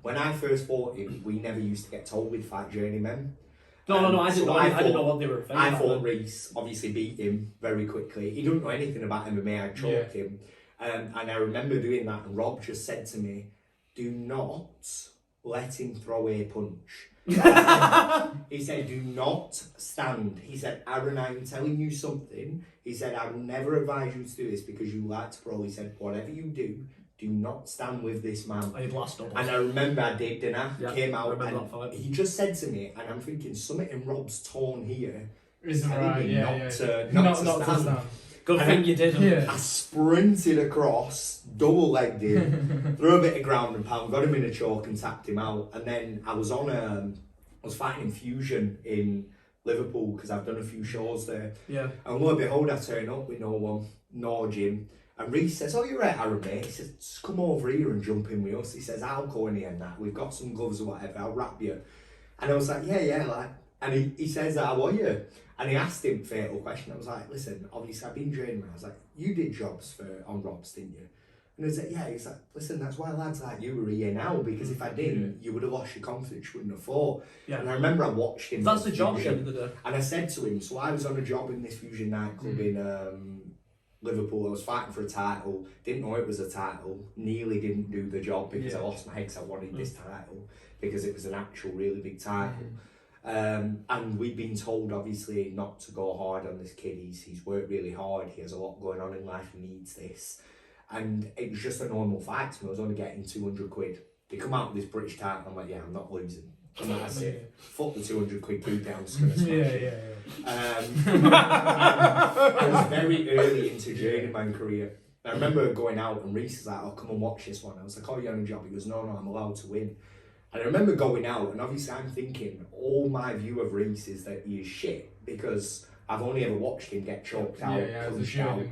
When I first fought him, we never used to get told we'd fight journeymen. No, I didn't know what they were thinking. I fought Reece, obviously beat him very quickly. He didn't know anything about MMA, I choked him. And I remember doing that, and Rob just said to me, do not let him throw a punch. He said, do not stand. He said, Arran, I'm telling you something. He said, I will never advise you to do this because you like to brawl. He said, whatever you do not stand with this man. And I remember I did, didn't I? Came out and he just said to me, and I'm thinking, something in Rob's tone here is telling me not to stand. Good thing you didn't. I sprinted across, double-legged him, threw a bit of ground and pound, got him in a choke and tapped him out. And then I was fighting in Fusion in Liverpool because I've done a few shows there. Yeah. And lo and behold, I turn up with no one, no gym. And Reece says, you're right, Arran, mate. He says, just come over here and jump in with us. He says, I'll go in here and that. We've got some gloves or whatever, I'll wrap you. And I was like, yeah, like. And he says, how are you? And he asked him a fatal question. I was like, listen, obviously I've been journeyman. I was like, you did jobs on Rob's, didn't you? And he was like, yeah. He's like, listen, that's why lads like you are here now, because if I didn't, you would have lost your confidence, you wouldn't have fought. Yeah. And I remember I watched him. That's the job at the end of the day. And I said to him, so I was on a job in this Fusion nightclub in Liverpool. I was fighting for a title, didn't know it was a title, nearly didn't do the job because I lost my head because I wanted this title, because it was an actual really big title. And we'd been told obviously not to go hard on this kid. He's worked really hard, he has a lot going on in life, he needs this. And it was just a normal fight to me. I was only getting 200 quid. They come out with this British title, I'm like, I'm not losing. And that's it. Fuck the 200 quid, keep down, just gonna smash it. I was very early into journeyman career. I remember going out and Reece was like, come and watch this one. I was like, you're on a job? He goes, no, I'm allowed to win. And I remember going out, and obviously I'm thinking, all my view of Reece is that he is shit, because I've only ever watched him get choked out, punched out.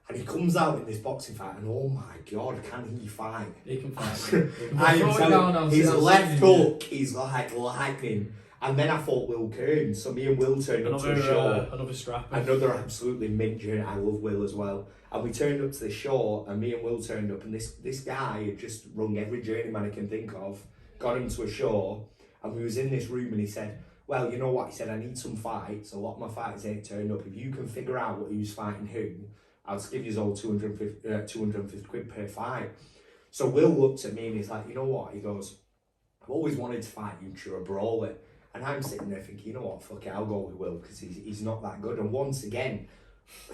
And he comes out in this boxing fight, and oh my God, can he fight? He can fight. I am telling you, his left hook is like lightning. And then I fought Will Kern, so me and Will turned up to the show. Another scrapper. Another absolutely midget. I love Will as well. And we turned up to the show, and me and Will turned up, and this guy had just rung every journeyman I can think of, got him to a show, and we was in this room, and he said, well, you know what? He said, I need some fights. A lot of my fighters ain't turned up. If you can figure out who's fighting who, I'll just give you all 250 quid per fight. So Will looked at me, and he's like, you know what? He goes, I've always wanted to fight you, you're a brawler. And I'm sitting there thinking, you know what, fuck it, I'll go with Will because he's not that good. And once again,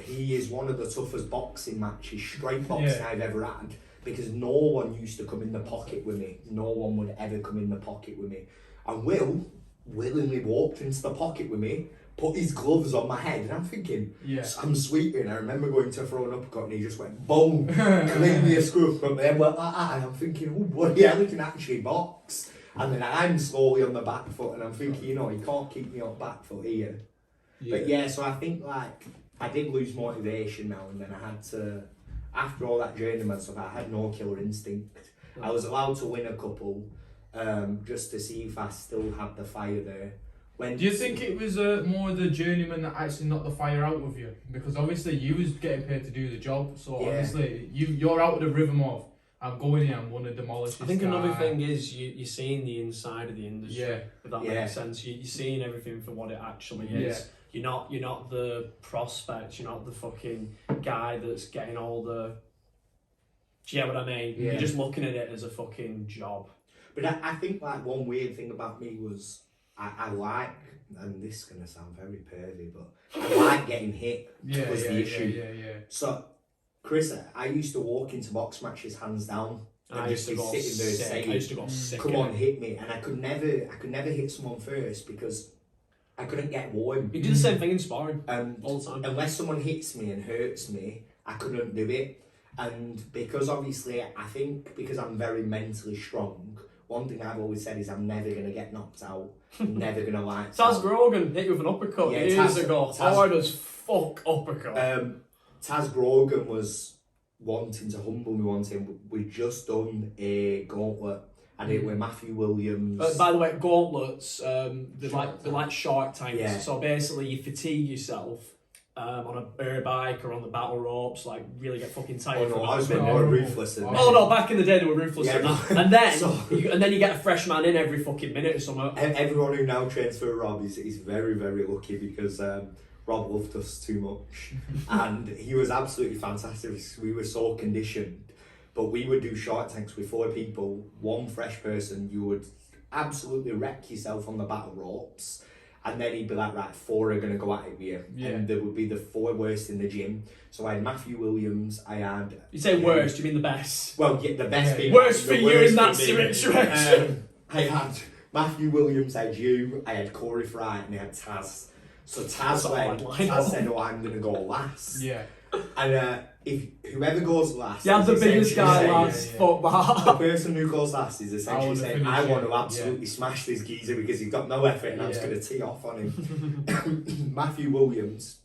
he is one of the toughest boxing matches, straight boxing I've ever had, because no one used to come in the pocket with me. No one would ever come in the pocket with me. And Will willingly walked into the pocket with me, put his gloves on my head, and I'm thinking, I'm sweeping. I remember going to throw an uppercut and he just went, boom, cleanly a screw from there, went like that, and I'm thinking, oh bloody hell, he can actually box. And then I'm slowly on the back foot and I'm thinking, you know, he can't keep me on back foot here. But yeah, so I think like, I did lose motivation now, and then I had to, after all that journeyman stuff, I had no killer instinct. I was allowed to win a couple, just to see if I still had the fire there. Do you think it was more the journeyman that actually knocked the fire out of you? Because obviously you was getting paid to do the job, so obviously you're out of the rhythm of, I'm going here, I'm going to demolish this I think guy. another thing is you're seeing the inside of the industry. If that makes sense. You're seeing everything for what it actually is. You're not the prospect. You're not the fucking guy that's getting all the. Do you get what I mean? You're just looking at it as a fucking job. But I think like one weird thing about me was I like, and this is gonna sound very pervy, but I like getting hit. Was the issue. So, Chris, I used to walk into box matches hands down. And just be sitting there saying, I used to go sick. "Come on, hit me!" And I could never hit someone first because I couldn't get warm. You do the same thing in sparring all the time. Unless someone hits me and hurts me, I couldn't do it. And because obviously, I think because I'm very mentally strong, one thing I've always said is I'm never going to get knocked out. I'm never going to like... Taz Grogan hit you with an uppercut years ago. Hard as fuck uppercut. Taz Grogan was wanting to humble me one time. We'd just done a gauntlet and it was Matthew Williams. By the way, gauntlets, they're like shark tanks. So basically you fatigue yourself on a air bike or on the battle ropes, like really get fucking tired. I was more ruthless than no, back in the day they were ruthless than that. And then you get a fresh man in every fucking minute or something. Everyone who now trains for Rob is very, very lucky because Rob loved us too much. And he was absolutely fantastic. We were so conditioned. But we would do short tanks with 4 people, one fresh person. You would absolutely wreck yourself on the battle ropes. And then he'd be like, right, 4 are going to go at it here. And there would be the 4 worst in the gym. So I had Matthew Williams, I had... You say worst, you mean the best? Well, yeah, the best being... Worst for you in that situation. I had Matthew Williams, I had you, I had Corey Fry, and I had Taz. So Taz said, oh, I'm going to go last. And if whoever goes last... Yeah, the biggest guy last. Fuck that. The person who goes last is essentially saying, I want to absolutely smash this geezer because he's got no effort and I'm just going to tee off on him. Matthew Williams,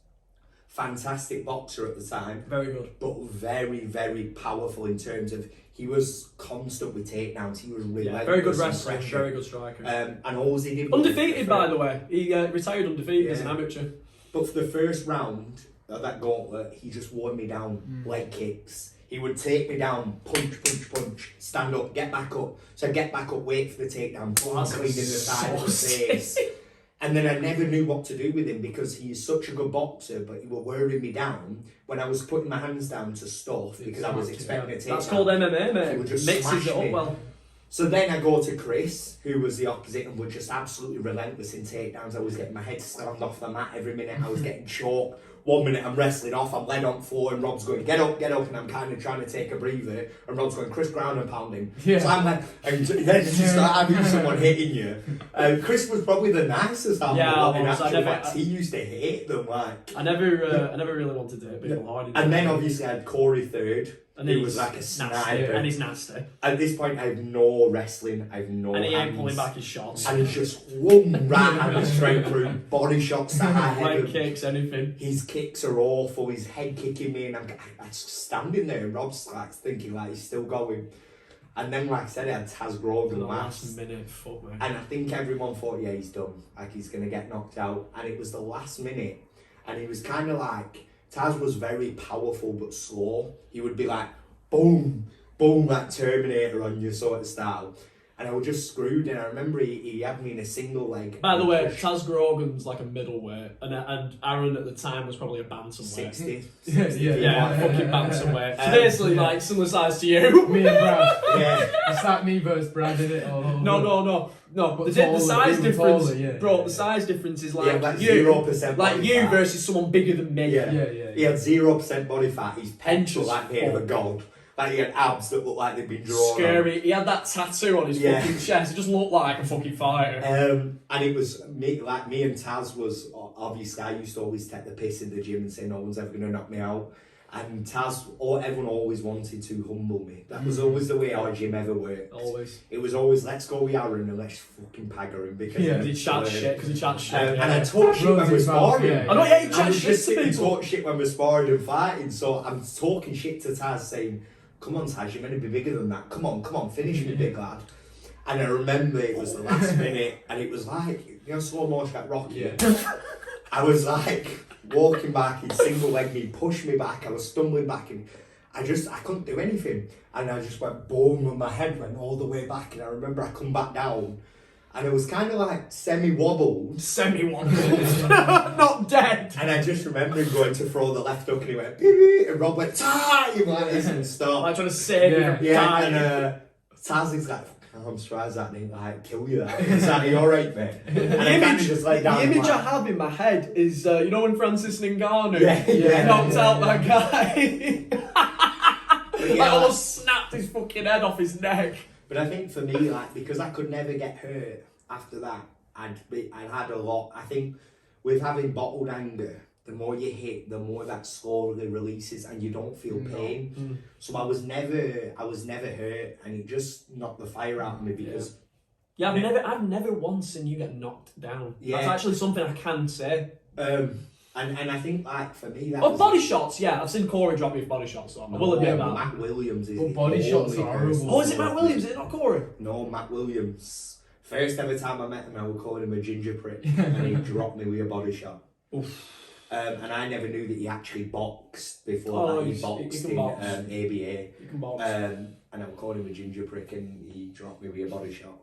fantastic boxer at the time. Very good. But very, very powerful in terms of he was constant with takedowns. He was relentless. Very good wrestler, very good striker. And all he did... Undefeated, by the way. He retired undefeated as an amateur. But for the first round of that gauntlet, he just wore me down, leg kicks. He would take me down, punch, stand up, get back up. So I'd get back up, wait for the takedown, clean in the side of the face. And then I never knew what to do with him because he is such a good boxer, but he was wearing me down when I was putting my hands down to stuff because I was expecting a takedown. That's called MMA, mate. He would just mixes it up well. So then I go to Chris, who was the opposite and was just absolutely relentless in takedowns. I was getting my head slammed off the mat every minute. I was getting choked. 1 minute I'm wrestling off, I'm led on the floor and Rob's going, get up, and I'm kind of trying to take a breather and Rob's going, Chris, ground and pounding. So I'm like, and then you start having someone hitting you. Chris was probably the nicest in actual fact. He used to hit them like... I never really wanted to hit people hard. And then obviously I had Corey third. And he was like a sniper. And he's nasty. At this point, I have no wrestling, I have no And he hands. ain't pulling back his shots. And he's just right hand straight through, body shots that I had. Leg kicks, anything. His kicks are awful, his head kicking me, and I'm just standing there, and Rob's like thinking like he's still going. And then, like I said, I had Taz Grogan last minute, fuck me. And I think everyone thought, yeah, he's done. Like, he's going to get knocked out. And it was the last minute. And he was kind of like... Taz was very powerful but slow. He would be like, boom, boom, like Terminator on you sort of style. and I was just screwed. And I remember he had me in a single leg. By the way, Taz Grogan's like a middleweight, and Arran at the time was probably a bantamweight. 60. Yeah, fucking bantamweight. So basically, like similar size to you. Me and Brad. Yeah. It's like me versus Brad, isn't it? No. But The size even difference, taller, yeah, bro. yeah. The size difference is He had like like you, 0% like body you fat. versus someone bigger than me. Yeah. He had 0% body fat. His pecs were Just like made of a fuck. god. Like he had abs that looked like they'd been drawn on. Scary. He had that tattoo on his fucking chest. It just looked like a fucking fighter. And it was me and Taz was obviously I used to always take the piss in the gym and say no one's ever gonna knock me out. And Taz, everyone always wanted to humble me. That was always the way our gym ever worked. Always. It was always let's go with Arran and let's fucking pagger him because He chat shit. And I talk shit when we're sparring. Yeah. I know. Yeah, he I chat was shit just to sitting people. talk shit when we're sparring and fighting. So I'm talking shit to Taz saying, "Come on, Taz, you're meant to be bigger than that. Come on, finish me, big lad." And I remember it was the last minute, and it was like, you know, slow motion like Rocky. Yeah. I was like walking back, he'd single leg me, pushed me back, I was stumbling back, and I couldn't do anything. And I just went boom, and my head went all the way back, and I remember I come back down, and it was kind of like semi-wobbled. Not dead. And I just remember him going to throw the left hook, and he went, "Beep," and Rob went, "Time!" Like this and stop. Like trying to save you from dying. And Taz is like, I'm surprised that didn't like kill you. Is that you alright, mate? And I kind of just lay down. The image I have in my head is, you know, when Francis Ngannou Yeah. knocked out that guy. Yeah. Like almost snapped his fucking head off his neck. But I think for me, like, because I could never get hurt after that, I'd had a lot. I think with having bottled anger, the more you hit, the more that slowly releases, and you don't feel pain. So I was never hurt, and it just knocked the fire out of me because. Yeah, I've never once seen you get knocked down. Yeah. That's actually something I can say. And I think like for me that. Oh, body shots, yeah. I've seen Corey drop me with body shots though. I will admit that. Matt Williams is. But the body shots only are person- horrible. Oh, is it Matt Williams? Is it not Corey? No, Matt Williams. First ever time I met him, I would call him a ginger prick, and he dropped me with a body shot. Oof. And I never knew that he actually boxed before that. He boxed can in box. ABA. You can box. And I would call him a ginger prick, and he dropped me with a body shot.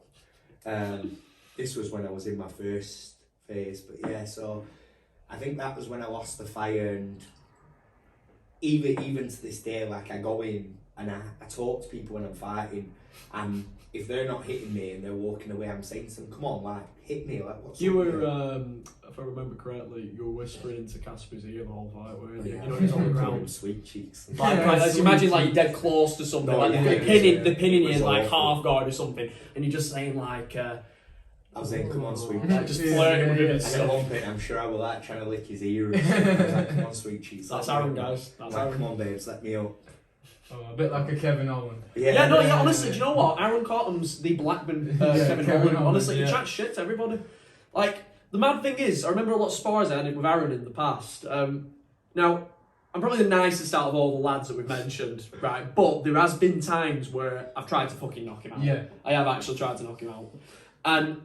This was when I was in my first phase, but yeah, so I think that was when I lost the fire, and even to this day, like I go in and I talk to people when I'm fighting, and if they're not hitting me and they're walking away, I'm saying to them, "Come on, like hit me!" Like what's You up were, here? if I remember correctly, you were whispering into Casper's ear the whole fight, weren't you? Yeah. You know, he's on the Call him ground. sweet cheeks. Like, imagine like you're dead close to something, No, like yeah, they're yeah. pinning It you was in like awful. half guard or something, and you're just saying like, I was saying, "Come on, sweet." like just flirting with him and And at stuff. one point, I'm sure I was like trying to lick his ear. And stuff. I was like, "Come on, sweet cheeks." That's let me Arran, up." guys. That's Like, Arran. "Come on, babes, let me up." Oh, a bit like a Kevin Owens. Yeah, no, yeah, honestly, do you know what? Arran Cottam's the Blackburn Kevin Holland. Holland, Honestly, yeah. he chats shit to everybody. Like, the mad thing is, I remember a lot of spars I had with Arran in the past. Now, I'm probably the nicest out of all the lads that we've mentioned, right? But there has been times where I've tried to fucking knock him out. Yeah. I have actually tried to knock him out. And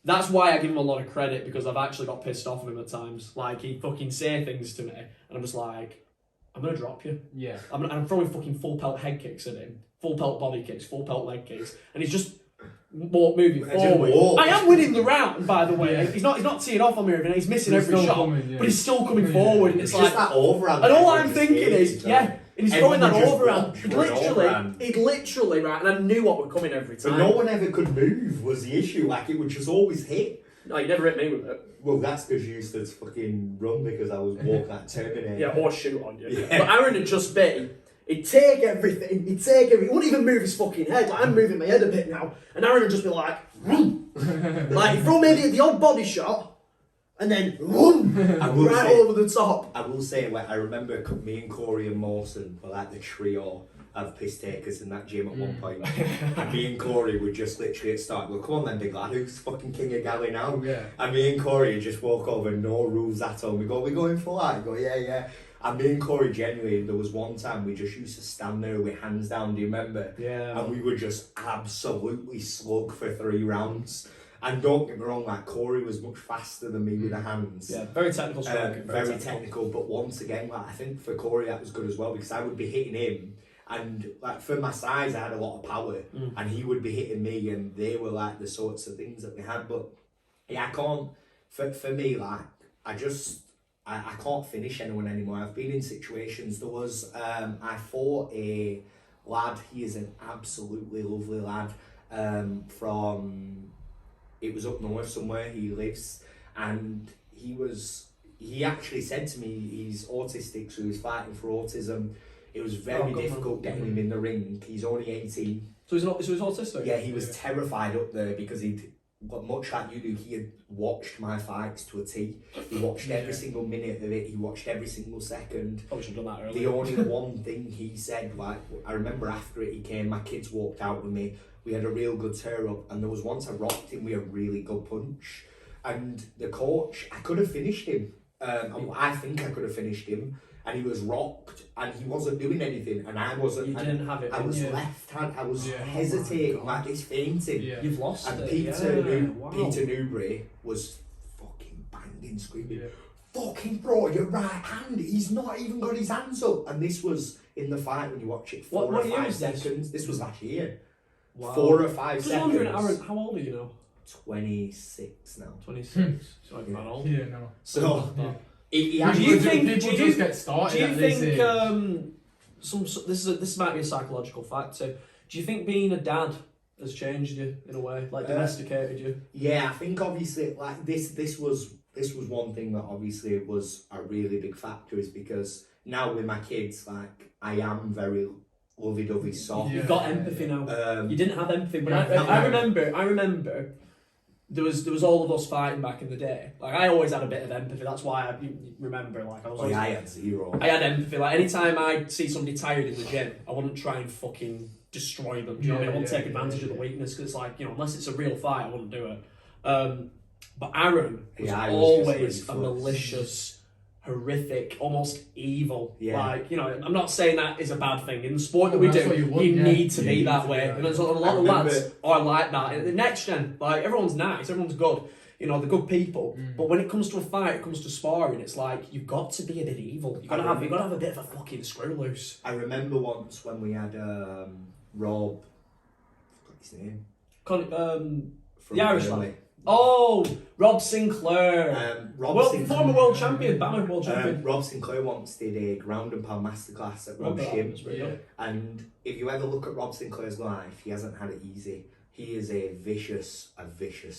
that's why I give him a lot of credit, because I've actually got pissed off of him at times. Like, he'd fucking say things to me, and I'm just like, I'm gonna drop you. Yeah. I'm throwing fucking full pelt head kicks at him, full pelt body kicks, full pelt leg kicks, and he's just moving just forward. walks. I am winning the round, by the way. Yeah. He's not teeing off on me, and he's missing He's every still shot, coming, yeah. but he's still coming forward, and It's it's just like. that overhand. And all that I'm just thinking hates is, it, yeah, right? and he's Everyone throwing that just overhand. watch for an overhand. He'd literally, right, and I knew what was coming every time. But no one ever could move was the issue. Like it would just always hit. No, he never hit me with it. Well, that's because you used to fucking run because I was walking that Terminator. Yeah, or shoot on you. Yeah. But Arran would just be, he'd take everything, he wouldn't even move his fucking head. Like, I'm moving my head a bit now, and Arran would just be like, "Vroom." Like, he'd throw maybe the odd body shot, and then, vroom, I will right say- over the top. I will say, like, I remember me and Corey and Mawson were like the trio of piss takers in that gym at one point. And me and Corey would just literally at start, well, come on then, big lad, who's fucking king of galley now? Yeah. And me and Corey would just walk over, no rules at all. We go, we going for that? I go, yeah, yeah. And me and Corey, genuinely, there was one time we just used to stand there with hands down, do you remember? Yeah. And we would just absolutely slug for 3 rounds. And don't get me wrong, like Corey was much faster than me with the hands. Yeah, very technical striker. Very technical, but once again, like, I think for Corey that was good as well because I would be hitting him And like for my size, I had a lot of power, and he would be hitting me, and they were like the sorts of things that we had. But yeah, I can't. For me, like I can't finish anyone anymore. I've been in situations. There was I fought a lad. He is an absolutely lovely lad. It was up north somewhere. He lives, and he actually said to me he's autistic, so he was fighting for autism. It was very difficult getting him in the ring. He's only 18. So he's autistic? Yeah, he was terrified up there because much like you do, he had watched my fights to a T. He watched every single minute of it. He watched every single second. Probably should have done that earlier. The only one thing he said, like, I remember after it he came, my kids walked out with me. We had a real good tear up, and there was once I rocked him with a really good punch. And the coach, I could have finished him. I think I could have finished him. And he was rocked, and he wasn't doing anything, and I wasn't. You didn't have it. I was left hand. I was hesitating, like this fainting. Yeah. You've lost And it. Peter Newbury was fucking banging, screaming, "Fucking bro, your right hand! He's not even got his hands up." And this was in the fight when you watch it. What or year 5 was this? seconds. This was last year. Wow. 4 or 5 Just seconds. wondering, Arran, how old are you now? 26 now. 26. So I'm not old. Yeah, no. So he Do actually you think? People Do just get started. you at this think? age. This might be a psychological factor. Do you think being a dad has changed you in a way, like domesticated you? Yeah, I think obviously like this was one thing that obviously was a really big factor, is because now with my kids, like I am very lovey-dovey soft. You've got empathy now. You didn't have empathy, but Yeah. I remember there was all of us fighting back in the day. Like I always had a bit of empathy. That's why you remember, like I was. I had zero. I had empathy. Like anytime I'd see somebody tired in the gym, I wouldn't try and fucking destroy them. Do you know what I mean? I wouldn't take advantage of the weakness, because like, you know, unless it's a real fight, I wouldn't do it. But Arran was always a malicious, horrific, almost evil. Like, you know, I'm not saying that is a bad thing. In the sport that we do, you need to be that way. And there's a lot of lads are like that. The next gen, like, everyone's nice, everyone's good. You know, they're good people. But when it comes to a fight, it comes to sparring, it's like, you've got to be a bit evil. You've got to have a bit of a fucking screw loose. I remember once when we had Rob, I forgot his name. From the Irishman. Oh, Rob Sinclair. Former world champion, Banner world champion. Rob Sinclair once did a ground and pound masterclass at Rob Shim. And if you ever look at Rob Sinclair's life, he hasn't had it easy. He is a vicious.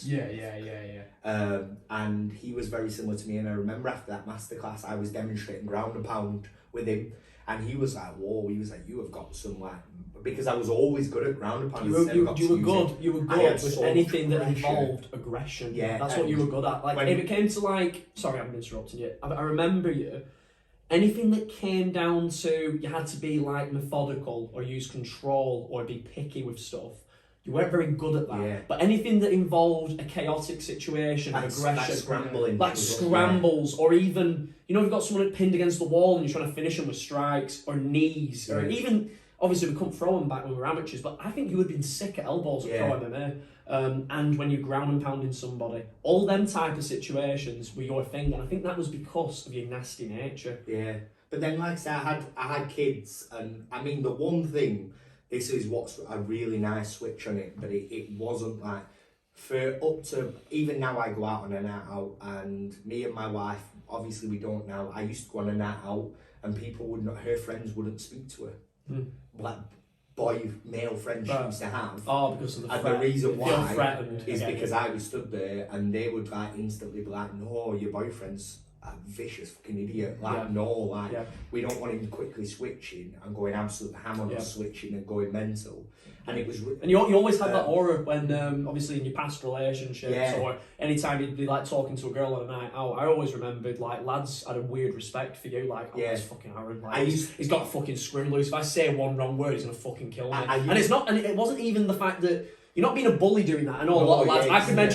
Yeah. And he was very similar to me. And I remember after that masterclass, I was demonstrating ground and pound with him. And he was like, whoa, he was like, you have got some, like, because I was always good at ground and pound. You were good with anything that involved aggression. Yeah. That's what you were good at. Like, if it came to, like, sorry, I'm interrupting you. I remember you, anything that came down to, you had to be, like, methodical or use control or be picky with stuff. You weren't very good at that. Yeah. But anything that involved a chaotic situation, aggression, scrambling, like scrambles, or even, you know, if you've got someone pinned against the wall and you're trying to finish them with strikes or knees, or even, obviously we couldn't throw them back when we were amateurs, but I think you would have been sick at elbows at pro MMA. And when you're ground and pounding somebody, all them type of situations were your thing, and I think that was because of your nasty nature. Yeah, but then like I said, I had kids, and I mean the one thing, this is what's a really nice switch on it, but it wasn't like, for up to, even now I go out on a night out, and me and my wife, obviously we don't now, I used to go on a night out, and people would not, her friends wouldn't speak to her. Like male friends she used to have. Oh, because of the and the reason why is again. because I was stood there, and they would like instantly be like, no, your boyfriend's a vicious fucking idiot. Like, we don't want him quickly switching and going absolute ham on us, switching and going mental. And it was and you always had that aura when obviously in your past relationships or anytime you'd be like talking to a girl on a night out, I always remembered like lads had a weird respect for you, like, oh, that's fucking Arran, like he's got a fucking screw loose. If I say one wrong word, he's gonna fucking kill me. And it wasn't even the fact that you're not being a bully doing that. I know a lot of lads.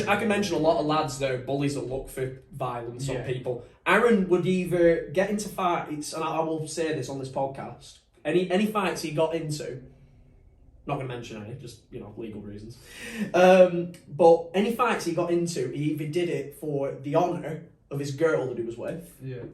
I can mention a lot of lads that are bullies that look for violence on people. Arran would either get into fights, and I will say this on this podcast. Any fights he got into, not going to mention any, just, you know, legal reasons. But any fights he got into, he either did it for the honour of his girl that he was with,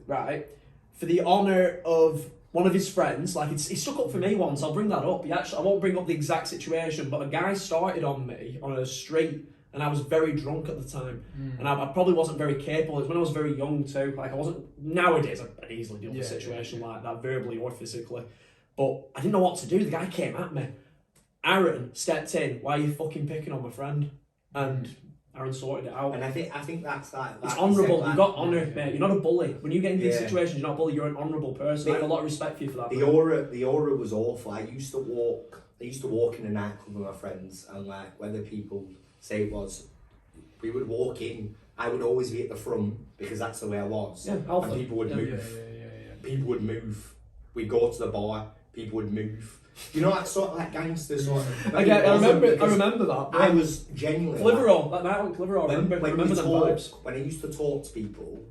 right? For the honour of one of his friends, like he stuck up for me once. I'll bring that up. I won't bring up the exact situation, but a guy started on me on a street, and I was very drunk at the time, and I probably wasn't very capable. It was when I was very young too. Like I wasn't. Nowadays, I'd easily deal with a situation like that, verbally or physically. But I didn't know what to do. The guy came at me. Arran stepped in. Why are you fucking picking on my friend? And Arran sorted it out. And I think that's like it's honourable. Like, you've got honour, mate. You're not a bully. When you get into these situations, you're not a bully. You're an honourable person. I have a lot of respect for you for that. The aura was awful. I used to walk in a nightclub with my friends, and like whether people say it was, we would walk in. I would always be at the front because that's the way I was. Yeah, alpha. And people would move. People would move. We'd go to the bar. People would move. You know, like sort of like gangster sort of. I remember that. I was genuinely. Clitheroe, that night on Clitheroe. I remember the vibes. When I used to talk to people,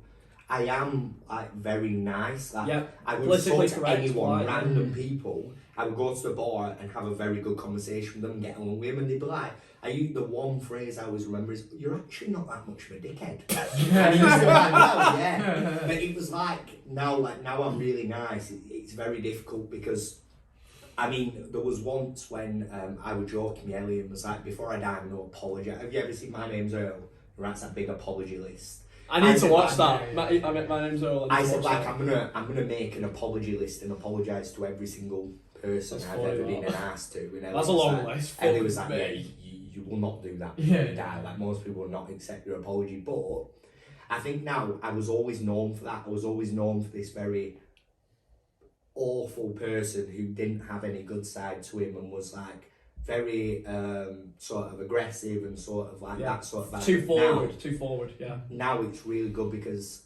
I am like very nice. Like, I would politically talk to correct, anyone, random people. I would go to the bar and have a very good conversation with them, get along with them, and they'd be like, the one phrase I always remember is, "You're actually not that much of a dickhead." And he used to be like, "Well, yeah." But it was like now I'm really nice. It's very difficult because, I mean, there was once when I was joking with Ellie and was like, "Before I die, I'm going to apologise." Have you ever seen My Name's Earl? He writes that big apology list. I need to watch that. My name's Earl. I said like I'm gonna make an apology list and apologise to every single person I've ever been an ass to. And that's a long list. Ellie was like, "Yeah, you will not do that. Die. Like most people will not accept your apology." But I think now I was always known for that. I was always known for this very awful person who didn't have any good side to him and was like very sort of aggressive and sort of like that sort of too forward. Now it's really good because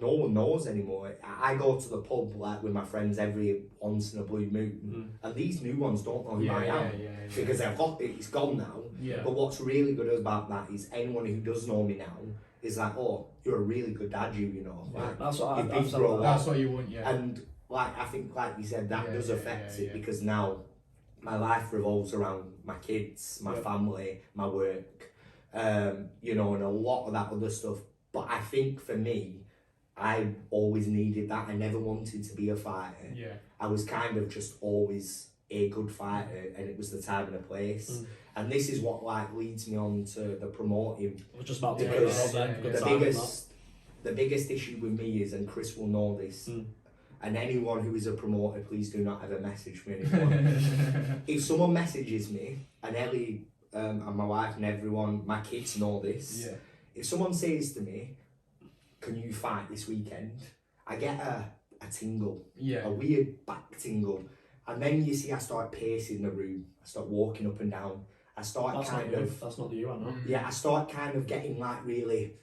no one knows anymore. I go to the pub like with my friends every once in a blue moon, and these new ones don't know who I am because it's gone now. But what's really good about that is anyone who does know me now is like, "Oh, you're a really good dad, you know." Like, that's what that's what you want, And like I think, like you said, that does affect it because now my life revolves around my kids, my family, my work, you know, and a lot of that other stuff. But I think for me, I always needed that. I never wanted to be a fighter. I was kind of just always a good fighter, and it was the time and the place. And this is what like leads me on to the promoting. I was just about to the biggest issue with me is, and Chris will know this, and anyone who is a promoter, please do not ever message me anymore. If someone messages me, and Ellie and my wife and everyone, my kids know this, if someone says to me, "Can you fight this weekend?" I get a tingle, a weird back tingle. And then you see I start pacing the room, I start walking up and down, that's not you, I know. Yeah, I start kind of getting like really,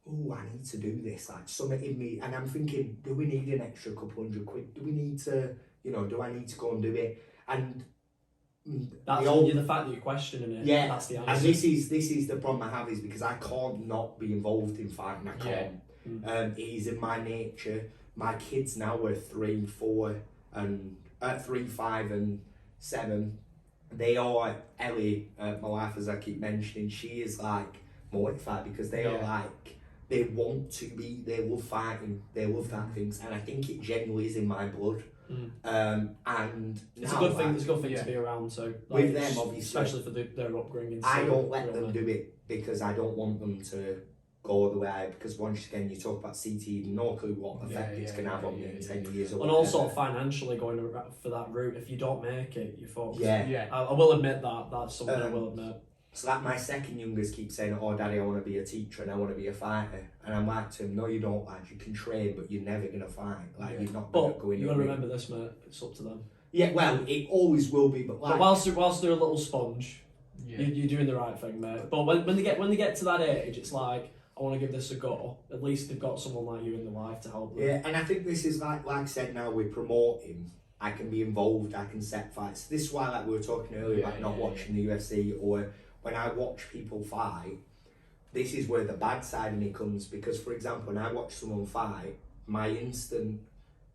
oh, I need to do this, like something in me, and I'm thinking, do we need an extra couple £100? Do we need to, you know, do I need to go and do it? And that's the fact that you're questioning it. Yeah, that's the answer. And this is the problem I have, is because I can't not be involved in fighting. I can't. It is in my nature. My kids now are 3, 4, and 3, 5, and 7. They are Ellie, my wife, as I keep mentioning. She is like mortified because they are like, they want to be. They love fighting. They love that things, and I think it genuinely is in my blood. And it's a good thing. It's a good thing to be around. So like, with them, obviously, especially for their upbringing. I don't let them do it because I don't want them to go the way because once again you talk about CT, no clue what effect it's going to have on me in 10 years. And also financially going for that route, if you don't make it, you're fucked. Yeah. I will admit that's something I will admit. So that my second youngest keeps saying, "Oh, Daddy, I want to be a teacher and I want to be a fighter." And I'm like to him, "No, you don't, lad. You can train, but you're never going to fight. Like you're not going to go in." You got to remember this, mate. It's up to them. Yeah, well, it always will be, but like. But whilst they're a little sponge, you're doing the right thing, mate. But when they get to that age, it's like, I want to give this a go. At least they've got someone like you in their life to help them. Yeah, and I think this is like I said, now we promote him. I can be involved. I can set fights. This is why, like we were talking earlier about not watching the UFC, or when I watch people fight. This is where the bad side of me comes, because, for example, when I watch someone fight, my instant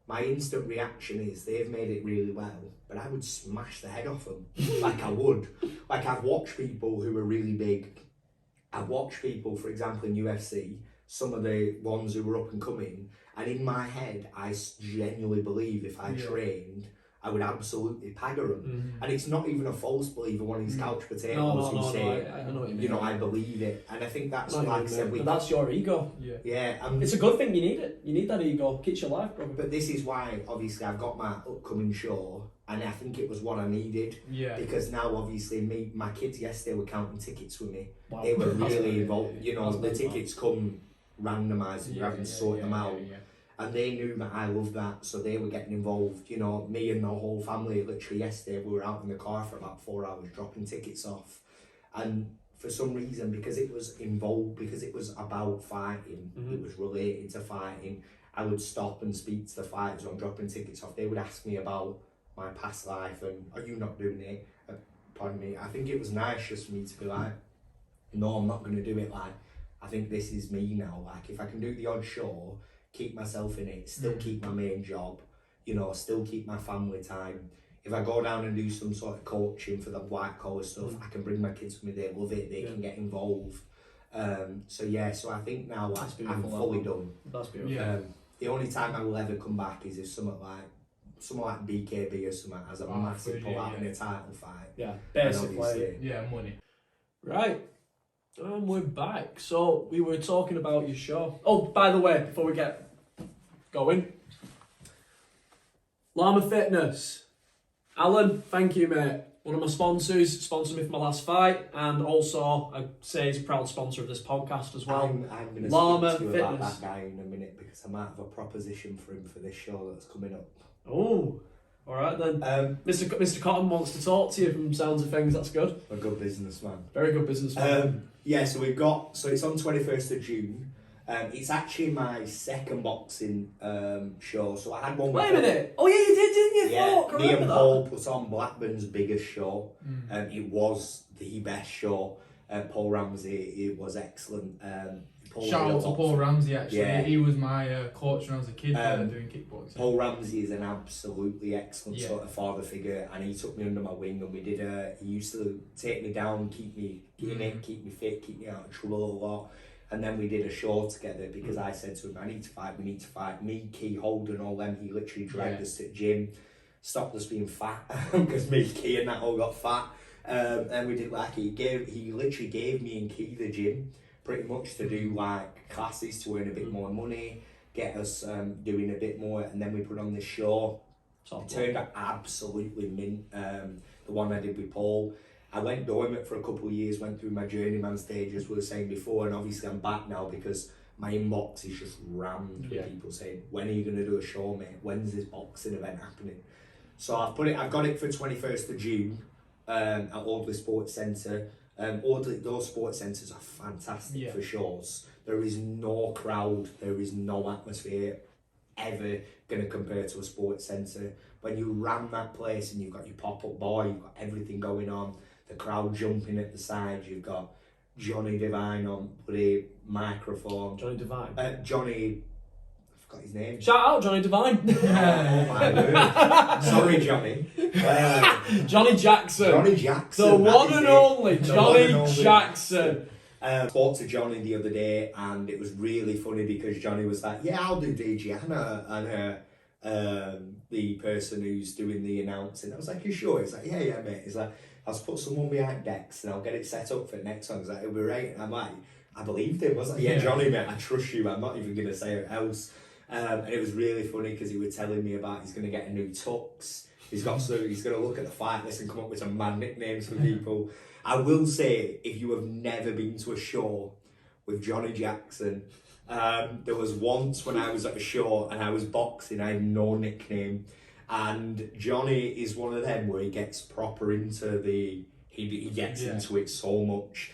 reaction is they've made it really well, but I would smash the head off them. Like I would. Like I've watched people who are really big. I've watched people, for example, in UFC, some of the ones who were up and coming, And in my head, I genuinely believe if I trained, I would absolutely pagger him. And it's not even a false belief of one of these couch potatoes who say, I know what you mean. you know, I believe it. And I think that's like I said, but that's your ego. yeah. It's a good thing, you need it. You need that ego. Keeps your life, bro. But this is why, obviously, I've got my upcoming show, and I think it was what I needed. Yeah. Because now, obviously, my kids yesterday were counting tickets with me. Wow. They were That's really great. involved. You know, the tickets come randomised, and you're having to sort them out. And they knew that I loved that, so they were getting involved. You know, me and the whole family, literally yesterday, we were out in the car for about 4 hours dropping tickets off. And for some reason, because it was involved, because it was about fighting, it was related to fighting, I would stop and speak to the fighters when I'm dropping tickets off. They would ask me about my past life and, are you not doing it? Pardon me. I think it was nice just for me to be like, no, I'm not going to do it. Like, I think this is me now. Like, if I can do the odd show, keep myself in it, still keep my main job, you know, still keep my family time. If I go down and do some sort of coaching for the white collar stuff, I can bring my kids with me, they love it, they can get involved. So I think now I'm fully done. That's beautiful. Yeah. The only time I will ever come back is if something like BKB or something has a massive pull-out in a title fight. Yeah, basically. Yeah, money. Right. And we're back. So we were talking about your show. Oh, by the way, before we get going, Llama Fitness. Alan, thank you, mate. One of my sponsors, sponsored me for my last fight, and also I say he's a proud sponsor of this podcast as well. I'm going to Llama speak to you about Fitness. that guy in a minute because I might have a proposition for him for this show that's coming up. Oh, all right then. Mr. Cottam wants to talk to you from sounds of things. That's good. A good businessman. Very good businessman. So it's on 21st of June. It's actually my second boxing show. So I had one. Wait a minute. Oh yeah, you did, didn't you? Yeah, Fuck, I me remember and that. Paul put on Blackburn's biggest show. It was the best show. Paul Ramsey, it was excellent. Shout out to Paul Ramsey, actually. Yeah. He was my coach when I was a kid doing kickboxing. Paul Ramsey is an absolutely excellent sort of father figure, and he took me under my wing, and we did. He used to take me down, keep me in it, keep me fit, keep me out of trouble a lot. And then we did a show together because I said to him, I need to fight, we need to fight. Me, Key, Holden, all them, he literally dragged us to the gym, stopped us being fat, because me, Key and that all got fat. And we did he literally gave me and Key the gym, pretty much to do like classes to earn a bit more money, get us doing a bit more, and then we put on this show. It turned out absolutely mint, the one I did with Paul. I went dormant for a couple of years, went through my journeyman stage as we were saying before, and obviously I'm back now because my inbox is just rammed with people saying, when are you going to do a show, mate? When's this boxing event happening? So I've got it for 21st of June at Audley Sports Centre. Those sports centres are fantastic for shows. There is no crowd, there is no atmosphere ever going to compare to a sports centre. When you ram that place and you've got your pop-up bar, you've got everything going on, the crowd jumping at the sides, you've got Johnny Devine on bloody microphone. Johnny Devine. I forgot his name. Shout out Johnny Devine. Oh my word. Sorry, Johnny. Johnny Jackson. Johnny Jackson. The one and only The Johnny one and only. Jackson. I spoke to Johnny the other day, and it was really funny because Johnny was like, yeah, I'll do DJ and the person who's doing the announcing. I was like, you sure? He's like, yeah, mate. He's like, I'll put someone behind decks and I'll get it set up for the next one. He's like, it'll be right. And I'm like, I believed him. I was like, yeah, Johnny, mate, I trust you. I'm not even going to say it else. And it was really funny because he was telling me about he's going to get a new tux. He's going to look at the fight list and come up with some mad nicknames for people. I will say, if you have never been to a show with Johnny Jackson, there was once when I was at a show and I was boxing, I had no nickname. And Johnny is one of them where he gets proper into he gets into it so much.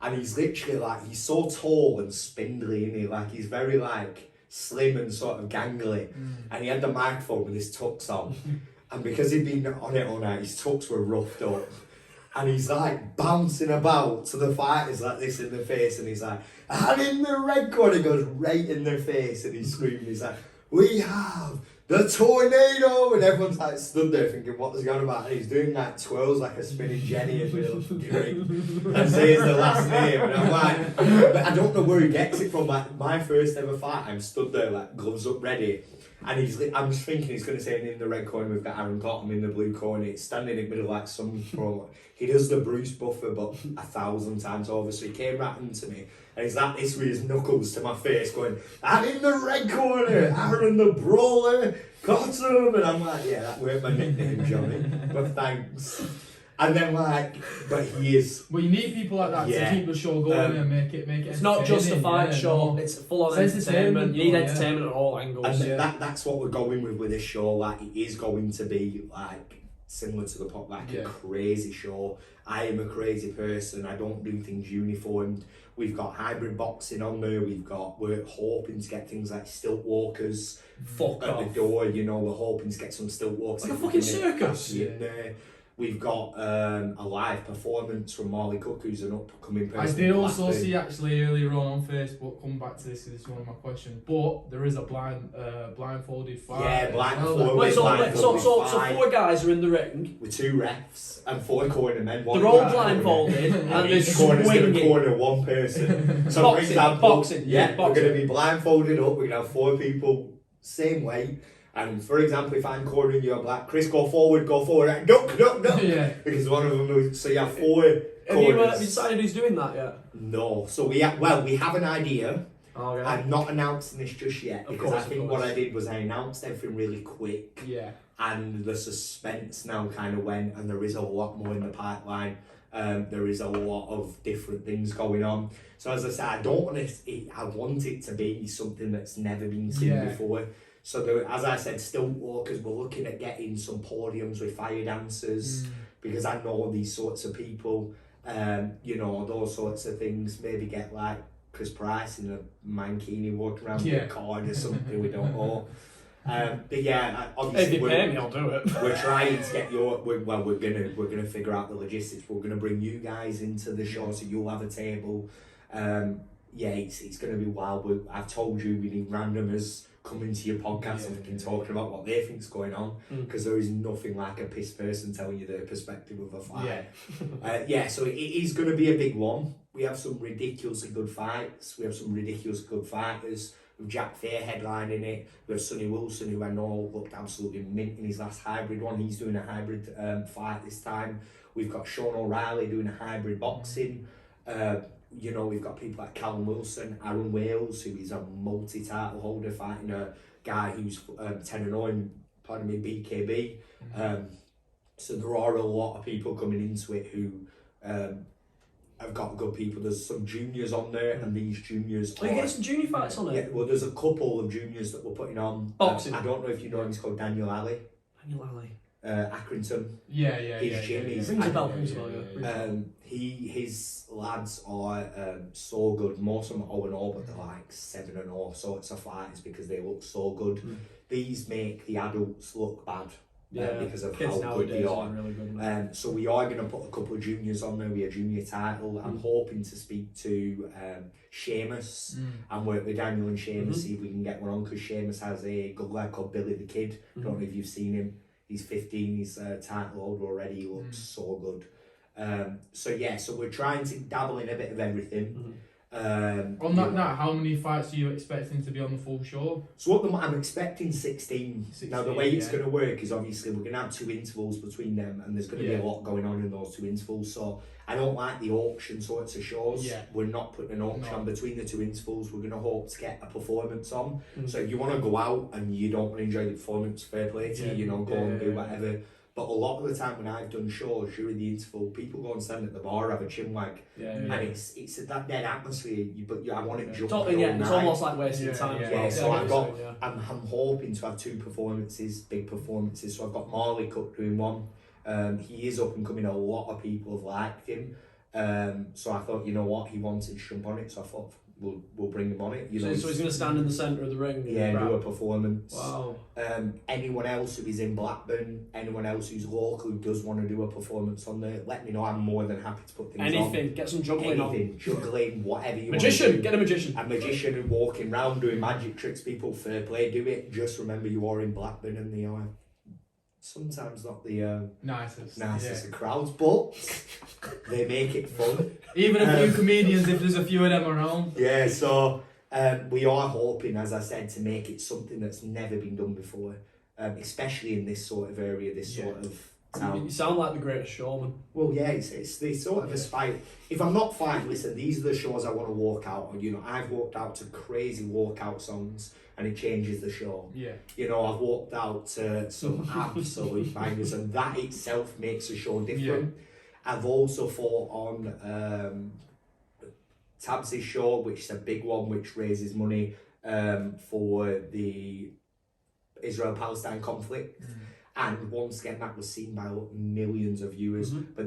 And he's literally like, he's so tall and spindly, isn't he? Like, he's very like slim and sort of gangly. And he had the microphone with his tux on. And because he'd been on it all night, his tux were roughed up. And he's like bouncing about to the fighters like this in the face. And he's like, and in the red corner, he goes right in their face. And he's screaming, he's like, we have the tornado, and everyone's like stood there thinking, what's he on about? And he's doing like twirls like a spinning Jenny and and says the last name, and I'm like, but I don't know where he gets it from. Like my first ever fight, I'm stood there like gloves up ready, and I'm just thinking he's going to say in the red corner we've got Arran Cottam, in the blue corner it's standing in the middle like some pro. He does the Bruce Buffer but 1,000 times over, so he came right into me and he's like this with his knuckles to my face going, I'm in the red corner, Arran the brawler, Cottam, and I'm like, yeah, that weren't my nickname, Johnny, but thanks. And then like, but he is. Well, you need people like that to keep the show going and make it. It's not just a fight show; it's full on entertainment. You need entertainment at all angles. And that's what we're going with this show. Like, it is going to be like similar to the pop, like a crazy show. I am a crazy person. I don't do things uniformed. We've got hybrid boxing on there. We're hoping to get things like stilt walkers at the door. You know, we're hoping to get some stilt walkers. Like a fucking circus. In there. We've got a live performance from Marley Cook, who's an upcoming person. I did also see actually earlier on Facebook, come back to this, because it's one of my questions, but there is a blindfolded fight. Yeah, blindfolded. Wait, so 4 guys are in the ring. With 2 refs and 4 corner men. They're all blindfolded and each corner's going to corner one person. So boxing, for example, boxing. We're going to be blindfolded up, we're going to have 4 people, same weight. And for example, if I'm cornering you, I'm like, Chris, go forward, and duck. Yeah. Because one of them knows, so you have 4 corners. Have you decided who's doing that yet? No. So we have an idea. Okay. I'm not announcing this just yet, because I think what I did was I announced everything really quick. Yeah. And the suspense now kind of went, and there is a lot more in the pipeline. There is a lot of different things going on. So as I said, I want it to be something that's never been seen before. So as I said, stilt walkers, we're looking at getting some podiums with fire dancers, because I know these sorts of people, you know, those sorts of things. Maybe get like Chris Price in a mankini walking around with a card or something, we don't know. But yeah, obviously if you pay me, I'll do it. We're trying to get we're gonna figure out the logistics. We're gonna bring you guys into the show, so you'll have a table. It's gonna be wild. I've told you we need randomers coming to your podcast and talking about what they think's going on, because there is nothing like a pissed person telling you their perspective of a fight. So it is going to be a big one. We have some ridiculously good fights. We have some ridiculously good fighters. With Jack Fair headlining it. We have Sonny Wilson, who I know looked absolutely mint in his last hybrid one. He's doing a hybrid fight this time. We've got Sean O'Reilly doing a hybrid boxing. You know, we've got people like Callum Wilson, Aaron Wales, who is a multi-title holder, fighting a guy who's 10-0 in, BKB. So there are a lot of people coming into it who have got good people. There's some juniors on there, and these juniors you getting some junior fights on it? Yeah, well, there's a couple of juniors that we're putting on. Boxing. I don't know if you know him, he's called Daniel Alley. Accrington. His gym is. Rings a bell, his lads are so good. Most of them are 0-0, but they're like 7-0. So it's a fight. It's because they look so good. These make the adults look bad. Because of how good they are. Really good, so we are going to put a couple of juniors on there. We have a junior title. I'm hoping to speak to Seamus and work with Daniel and Seamus, see if we can get one on, because Seamus has a good lad called Billy the Kid. I don't know if you've seen him. He's 15, he's title holder already, he looks so good. So we're trying to dabble in a bit of everything. On that night, how many fights are you expecting to be on the full show? So I'm expecting 16. Now the way it's going to work is obviously we're going to have 2 intervals between them, and there's going to be a lot going on in those 2 intervals. So I don't like the auction sorts of shows. We're not putting an auction on between the 2 intervals. We're going to hope to get a performance on. So if you want to go out and you don't want to enjoy the performance, fair play to you, go and do whatever. But a lot of the time when I've done shows during the interval, people go and stand at the bar, have a chinwag, and it's that dead atmosphere. I want it jumping. It's almost like wasting time. So I'm hoping to have 2 performances, big performances. So I've got Marley Cook doing one. He is up and coming. A lot of people have liked him. So I thought, you know what, he wanted to jump on it. So I thought, we'll bring him on it. You So, know, so he's going to stand in the centre of the ring. yeah, and Right. do a performance. Wow. Anyone else who is in Blackburn, anyone else who's local who does want to do a performance on there, let me know. I'm more than happy to put things on. Anything. Get some juggling Anything, juggling, whatever you Magician. want to do. Get a magician. A magician who walking round doing magic tricks, people, fair play, do it. Just remember you are in Blackburn and they are sometimes not the Nicest of crowds, but they make it fun. Even a few comedians, if there's a few of them around. Yeah, so we are hoping, as I said, to make it something that's never been done before, especially in this sort of area, this sort of town. You sound like the greatest showman. Well, yeah, it's they sort of aspire. If I'm not fighting, listen, these are the shows I want to walk out on. You know, I've walked out to crazy walkout songs and it changes the show. Yeah. You know, I've walked out to some absolute bangers and that itself makes the show different. Yeah. I've also fought on Tabs' show, which is a big one, which raises money for the Israel-Palestine conflict. And once again, that was seen by millions of viewers. But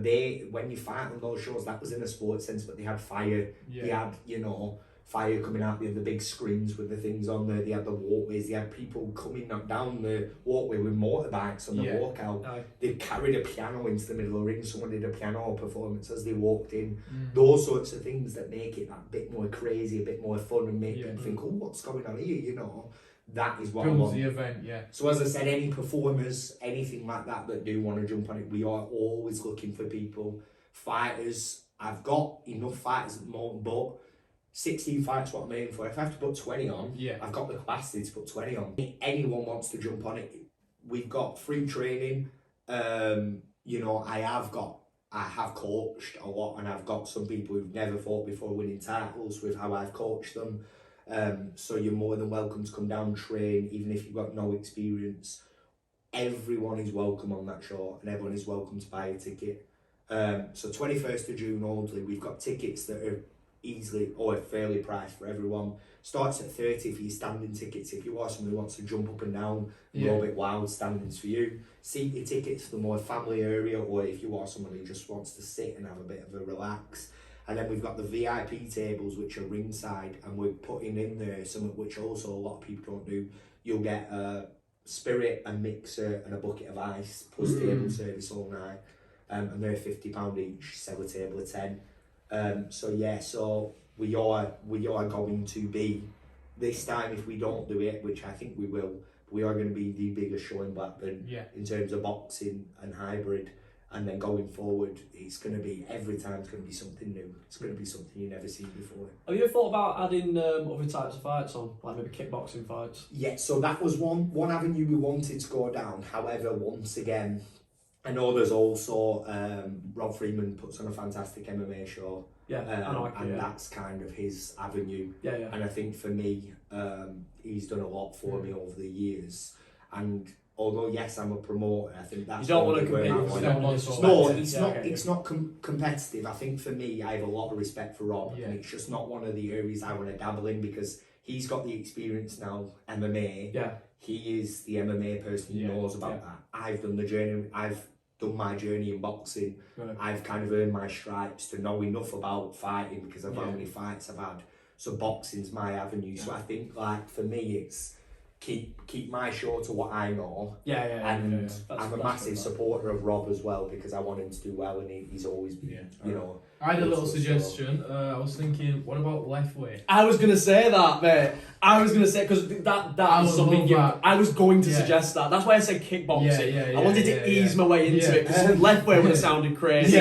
when you fight on those shows, that was in a sports sense, but they had fire. Yeah. They had, you know, fire coming out. They had the big screens with the things on there. They had the walkways. They had people coming down the walkway with motorbikes on the walkout. They carried a piano into the middle of the ring. Someone did a piano performance as they walked in. Those sorts of things that make it that bit more crazy, a bit more fun, and make people think, oh, what's going on here, you know? That is what I want. The event, yeah. So as I said, any performers, anything like that do want to jump on it, we are always looking for people. Fighters, I've got enough fighters at the moment, but 16 fights what I'm aiming for. If I have to put 20 on, I've got the capacity to put 20 on. If anyone wants to jump on it, we've got free training. You know, I have coached a lot, and I've got some people who've never fought before winning titles with how I've coached them. So you're more than welcome to come down and train, even if you've got no experience. Everyone is welcome on that show, and everyone is welcome to buy a ticket. So 21st of June only, we've got tickets that are easily or fairly priced for everyone. Starts at 30 for your standing tickets. If you are someone who wants to jump up and down, go a bit wild, standing's for you. Seated tickets for the more family area, or if you are someone who just wants to sit and have a bit of a relax. And then we've got the VIP tables, which are ringside, and we're putting in there something which also a lot of people don't do. You'll get a spirit, a mixer, and a bucket of ice, plus table service all night. And they're £50 each, sell a table of 10. So we are going to be, this time if we don't do it, which I think we will, we are going to be the biggest show in Blackburn in terms of boxing and hybrid. And then going forward, it's going to be, every time it's going to be something new. It's going to be something you've never seen before. Have you ever thought about adding other types of fights on, like maybe kickboxing fights? Yeah, so that was one avenue we wanted to go down. However, once again, I know there's also Rob Freeman puts on a fantastic MMA show. Yeah, and that's kind of his avenue. Yeah. And I think for me, he's done a lot for me over the years. And although yes, I'm a promoter, I think that's. You don't want to compete. No, it's not competitive. I think for me, I have a lot of respect for Rob, and it's just not one of the areas I want to dabble in because he's got the experience now, MMA. Yeah. He is the MMA person who knows about that. I've done the journey. I've done my journey in boxing. Right. I've kind of earned my stripes to know enough about fighting because of how many fights I've had. So boxing's my avenue. Yeah. So I think like for me, it's keep my show to what I know. And I'm a massive supporter of Rob as well because I want him to do well, and he's always been, you know. I had a little suggestion. I was thinking, what about left way? I was gonna say that, mate. I was gonna say because that is something I was going to suggest that. That's why I said kickboxing. I wanted to ease my way into it because left way would have sounded crazy.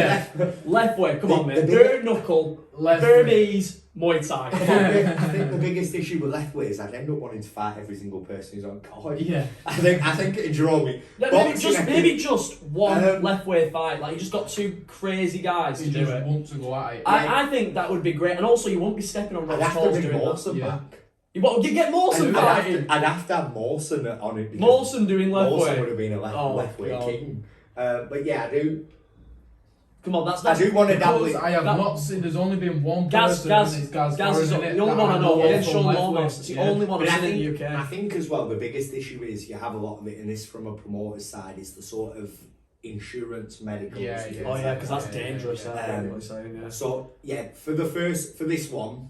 Left way, come on, mate. Bare knuckle, Burmese. Muay Thai. I think the biggest issue with left way is I'd end up wanting to fight every single person who's on card. Yeah. I think it'd draw me. Maybe just one left way fight. Like you just got two crazy guys to do it. Want to go at it. I think that would be great, and also you won't be stepping on Rob's toes doing Mawson back. You get Mawson fighting. I'd have to have Mawson on it. Mawson doing left way. Mawson would have been a left way king. But yeah, I do. Come on, that's I do want to dabble. I have not seen. There's only been one person. Gaz is the only one I know. Against Sean Lawrence. It's the only one I've seen in the UK. I think as well the biggest issue is you have a lot of it, and this from a promoter's side is the sort of insurance, medical. Because that's dangerous. So for this one,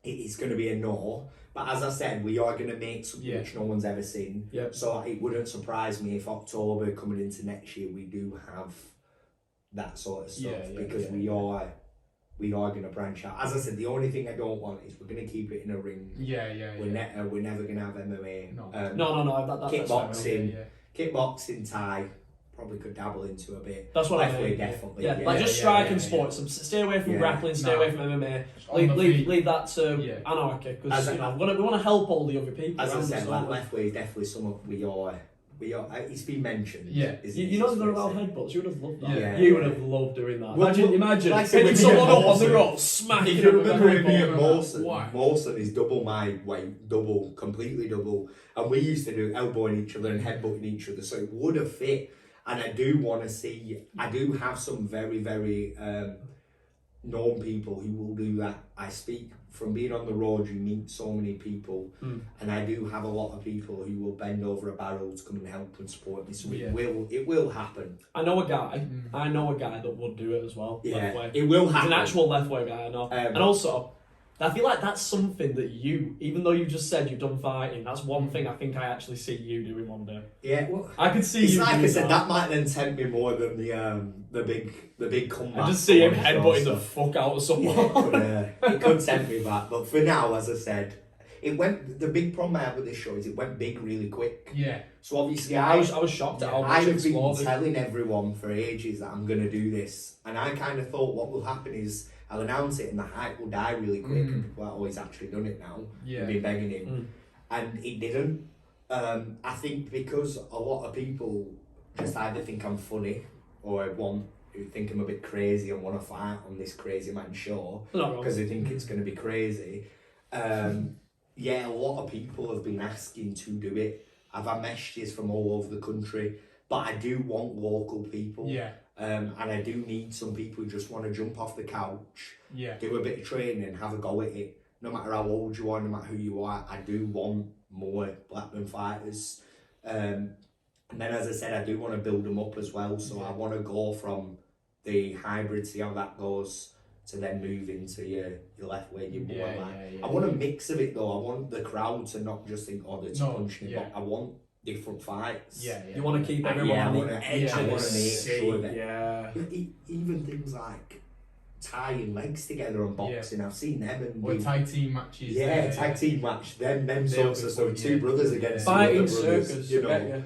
it's going to be a no. But as I said, we are going to make something which no one's ever seen. Yep. So it wouldn't surprise me if October coming into next year we do have that sort of stuff because we are going to branch out. As I said, the only thing I don't want is we're going to keep it in a ring. We're never going to have MMA. No. No. Kickboxing, kickboxing, Thai. Probably could dabble into a bit. That's what I mean. mean. Definitely. Yeah, just striking sports. Stay away from grappling. Stay away from MMA. Leave that to anarchy because we want to help all the other people. As I said, left way is definitely something we are. It's been mentioned. Yeah. You know they're allowed headbutts. You would have loved that. Yeah. You would have loved doing that. Imagine like picking someone up on the road, smacking If you him with a remember me headbutt. and Mawson is double my weight, completely double. And we used to do elbowing each other and headbutting each other, so it would have fit. And I do want to see, I do have some very, very known people who will do that. I speak from being on the road, you meet so many people, and I do have a lot of people who will bend over a barrel to come and help and support me. So it will happen. I know a guy that would do it as well. Yeah, left way. it will happen. He's an actual left way guy, I know. And also, I feel like that's something that you, even though you just said you've done fighting, that's one thing I think I actually see you doing one day. Yeah, well, I could see it's you. Like I said, that might then tempt me more than the big comeback. I just see him headbutting the fuck out of someone. It could tempt me back, but for now, as I said, the big problem I have with this show is it went big really quick. Yeah. So obviously, I was shocked at how much I it have been exploded. telling everyone for ages that I'm going to do this, and I kind of thought what will happen is I'll announce it and the hype will die really quick, and people are always actually done it now. Yeah. I've been begging him, and it didn't. I think because a lot of people just either think I'm funny or who think I'm a bit crazy and want to fight on this crazy man show because they think it's going to be crazy. A lot of people have been asking to do it. I've had messages from all over the country, but I do want local people. Yeah. And I do need some people who just want to jump off the couch, do a bit of training and have a go at it. No matter how old you are, no matter who you are, I do want more Blackburn fighters. And then, as I said, I do want to build them up as well. So I want to go from the hybrid, see how that goes, to then move into your left way, your more I want a mix of it though. I want the crowd to not just think, oh, they're punching it, but I want different fights. You want to keep everyone on the edge. I want to make sure that even things like tying legs together and boxing, I've seen them and tag team matches. Tag team match. Them sorts of stuff. Two brothers against fighting two other brothers, circus. you know.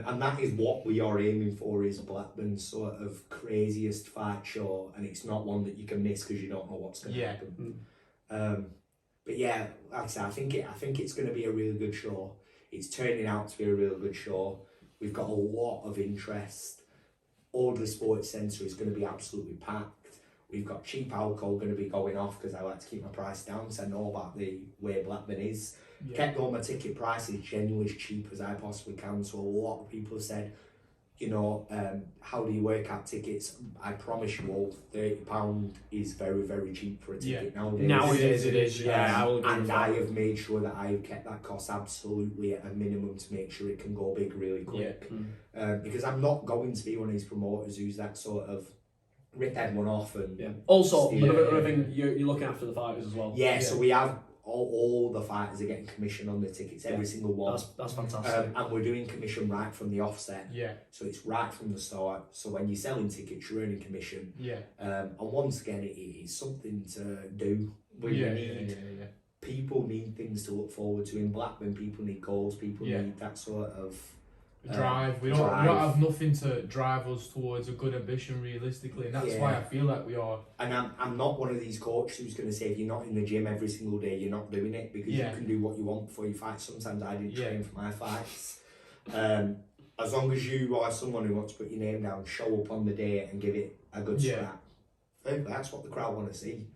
And that is what we are aiming for. Is Blackburn's sort of craziest fight show, and it's not one that you can miss because you don't know what's going to happen. But yeah, like I said, I think it's going to be a really good show. It's turning out to be a real good show. We've got a lot of interest. Audley Sports Centre is going to be absolutely packed. We've got cheap alcohol going to be going off because I like to keep my price down, so I know about the way Blackburn is. Kept all my ticket prices genuinely as cheap as I possibly can, so a lot of people have said, you know, how do you work out tickets? I promise you all, £30 is very, very cheap for a ticket nowadays. Nowadays it is, I will agree and with I that. have made sure that I have kept that cost absolutely at a minimum to make sure it can go big really quick. Because I'm not going to be one of these promoters who's that sort of rip everyone off and Also, another thing, you're looking after the fighters as well. so we have all the fighters are getting commission on the tickets, every single one. That's fantastic. And we're doing commission right from the offset. So it's right from the start. So when you're selling tickets, you're earning commission. And once again, it is something to do. People need things to look forward to. In Blackburn, people need goals. People need that sort of drive. We don't have nothing to drive us towards a good ambition realistically, and that's why I feel like we are. And I'm not one of these coaches who's going to say if you're not in the gym every single day, you're not doing it, because you can do what you want before you fight. Sometimes I didn't train for my fights. As long as you are someone who wants to put your name down, show up on the day and give it a good scrap. That's what the crowd want to see.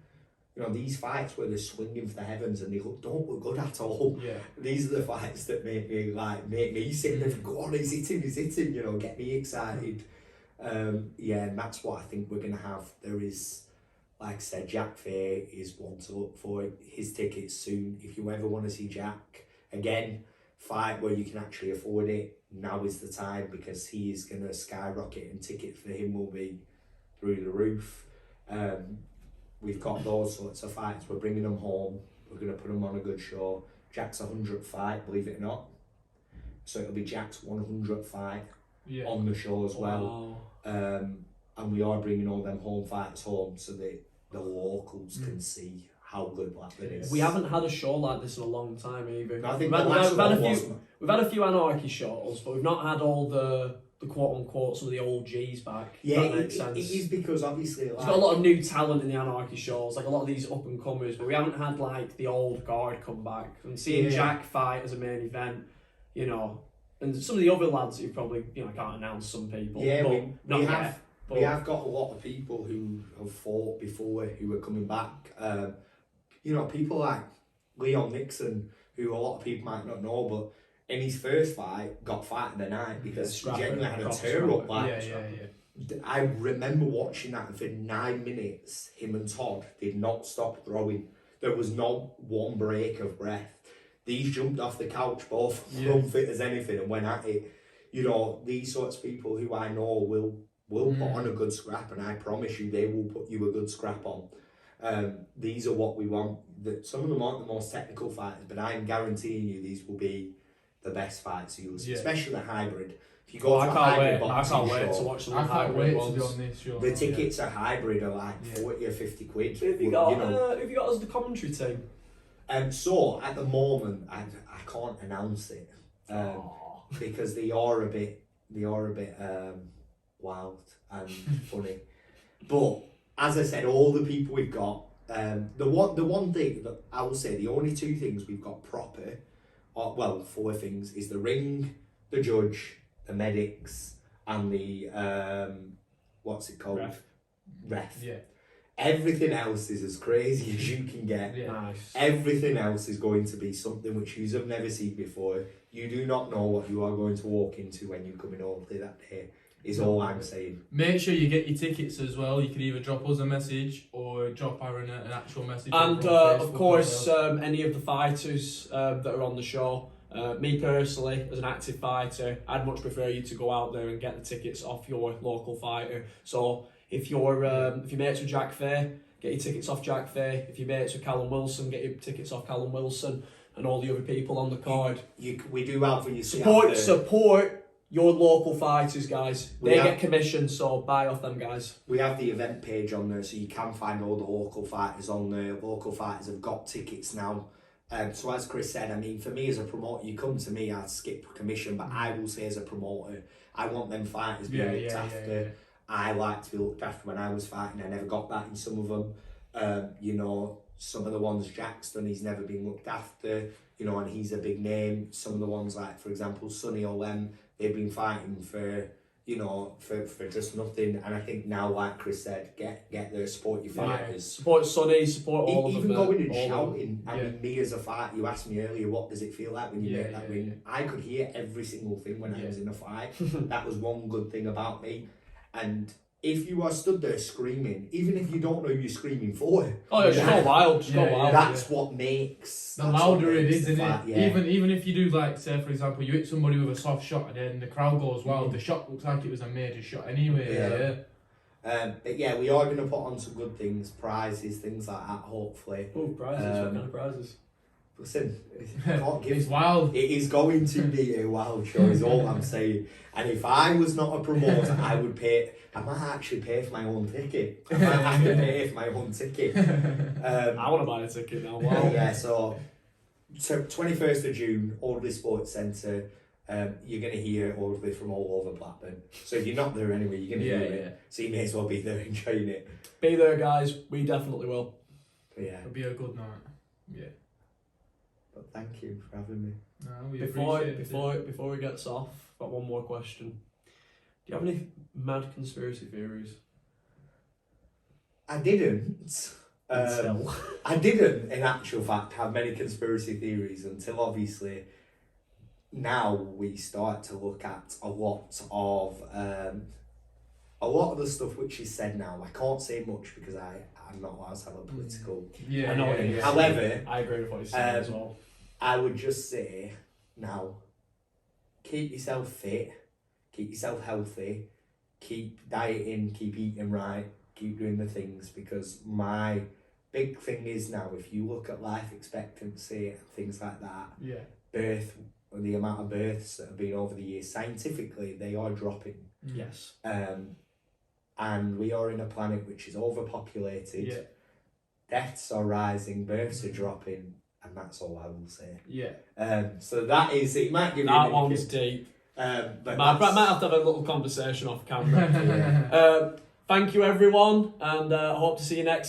You know, these fights where they're swinging for the heavens and they don't look good at all. These are the fights that make me sit there and go on, he's hitting, you know, get me excited. And that's what I think we're going to have. There is, like I said, Jack Fair is one to look for. His tickets soon. If you ever want to see Jack, again, fight where you can actually afford it, now is the time, because he is going to skyrocket and tickets for him will be through the roof. We've got those sorts of fights. We're bringing them home. We're going to put him on a good show. Jack's 100th fight, believe it or not. So it'll be Jack's 100th fight on the show as well. And we are bringing all them home fights home so that the locals can see how good Blackburn is. We haven't had a show like this in a long time either. No, I think we've had a few Anarchy shows, but we've not had all the quote unquote some of the old G's back. Yeah, that makes sense. It is because obviously we've got a lot of new talent in the Anarchy shows, like a lot of these up and comers, but we haven't had like the old guard come back. And seeing Jack fight as a main event, you know, and some of the other lads who probably, you know, I can't announce some people. Yeah, but we have got a lot of people who have fought before who are coming back. You know, people like Leon Nixon, who a lot of people might not know, but in his first fight, got fight of the night because he genuinely had a tear-up. I remember watching that for 9 minutes. Him and Todd did not stop throwing. There was not one break of breath. These jumped off the couch, both unfit as anything, and went at it. You know, these sorts of people who I know will put on a good scrap, and I promise you they will put you a good scrap on. These are what we want. Some of them aren't the most technical fighters, but I'm guaranteeing you these will be the best fights you'll see, especially the hybrid. If you go to a hybrid boxing show, I can't wait to watch some I hybrid can't wait ones. to be on this show. The tickets are hybrid are like 40 or 50 quid. Who have you got as the commentary team? So at the moment, I can't announce it because they are a bit wild and funny. But as I said, all the people we've got, the one thing that I will say, the only 2 things we've got proper, well, 4 things, is the ring, the judge, the medics, and the what's it called? Ref. Yeah. Everything else is as crazy as you can get. Yeah. Nice. Everything else is going to be something which you have never seen before. You do not know what you are going to walk into when you come in over that day, is all I'm saying. Make sure you get your tickets as well. You can either drop us a message or drop Arran an actual message. And of course, any of the fighters that are on the show, me personally, as an active fighter, I'd much prefer you to go out there and get the tickets off your local fighter. So if you're mates with Jack Fair, get your tickets off Jack Fair. If you're mates with Callum Wilson, get your tickets off Callum Wilson and all the other people on the card. We do have when you support your local fighters, guys. They get commission, so buy off them guys. We have the event page on there, so you can find all the local fighters on there. Local fighters have got tickets now. So as Chris said, I mean, for me as a promoter, you come to me, I'd skip commission, but I will say as a promoter, I want them fighters being looked after. I like to be looked after when I was fighting. I never got that in some of them. You know, some of the ones Jack's done, he's never been looked after, you know, and he's a big name. Some of the ones like, for example, Sonny or them, they've been fighting for, you know, for just nothing. And I think now, like Chris said, get there, support your fighters. Support Sonny, support all of them. Even going and shouting. I mean, me as a fighter, you asked me earlier, what does it feel like when you make that ring? I could hear every single thing when I was in a fight. That was one good thing about me. And if you are stood there screaming, even if you don't know who you're screaming for, just go wild, go wild. That's what makes the louder it is, isn't fight, it? Even if you do, like, say for example, you hit somebody with a soft shot and then the crowd goes wild, the shot looks like it was a major shot anyway. But yeah, we are going to put on some good things, prizes, things like that, hopefully. Oh, prizes, what kind of prizes? Listen, I can't give. It's wild. It is going to be a wild show, is all I'm saying. And if I was not a promoter, I would pay. I might actually pay for my own ticket. I might have to pay for my own ticket. I want to buy a ticket now. Wow. Yeah, so 21st of June, Audley Sports Centre. You're going to hear Audley from all over Blackburn. So if you're not there anyway, you're going to hear it. So you may as well be there enjoying it. Be there, guys. We definitely will. But yeah. It'll be a good night. Yeah. But thank you for having me. No, we Before we get off, got one more question. Do you have any mad conspiracy theories? I didn't. I didn't, in actual fact, have many conspiracy theories until obviously now we start to look at a lot of the stuff which is said now. I can't say much because I'm not allowed to have a political. I know. However, I agree with what you're saying as well. I would just say now, keep yourself fit, keep yourself healthy, keep dieting, keep eating right, keep doing the things, because my big thing is now, if you look at life expectancy and things like that, birth, the amount of births that have been over the years, scientifically, they are dropping. Yes. And we are in a planet which is overpopulated. Yeah. Deaths are rising, births are dropping, and that's all I will say. Yeah. So that is, it might give That you one's deep. but might have to have a little conversation off camera. Thank you, everyone, and hope to see you next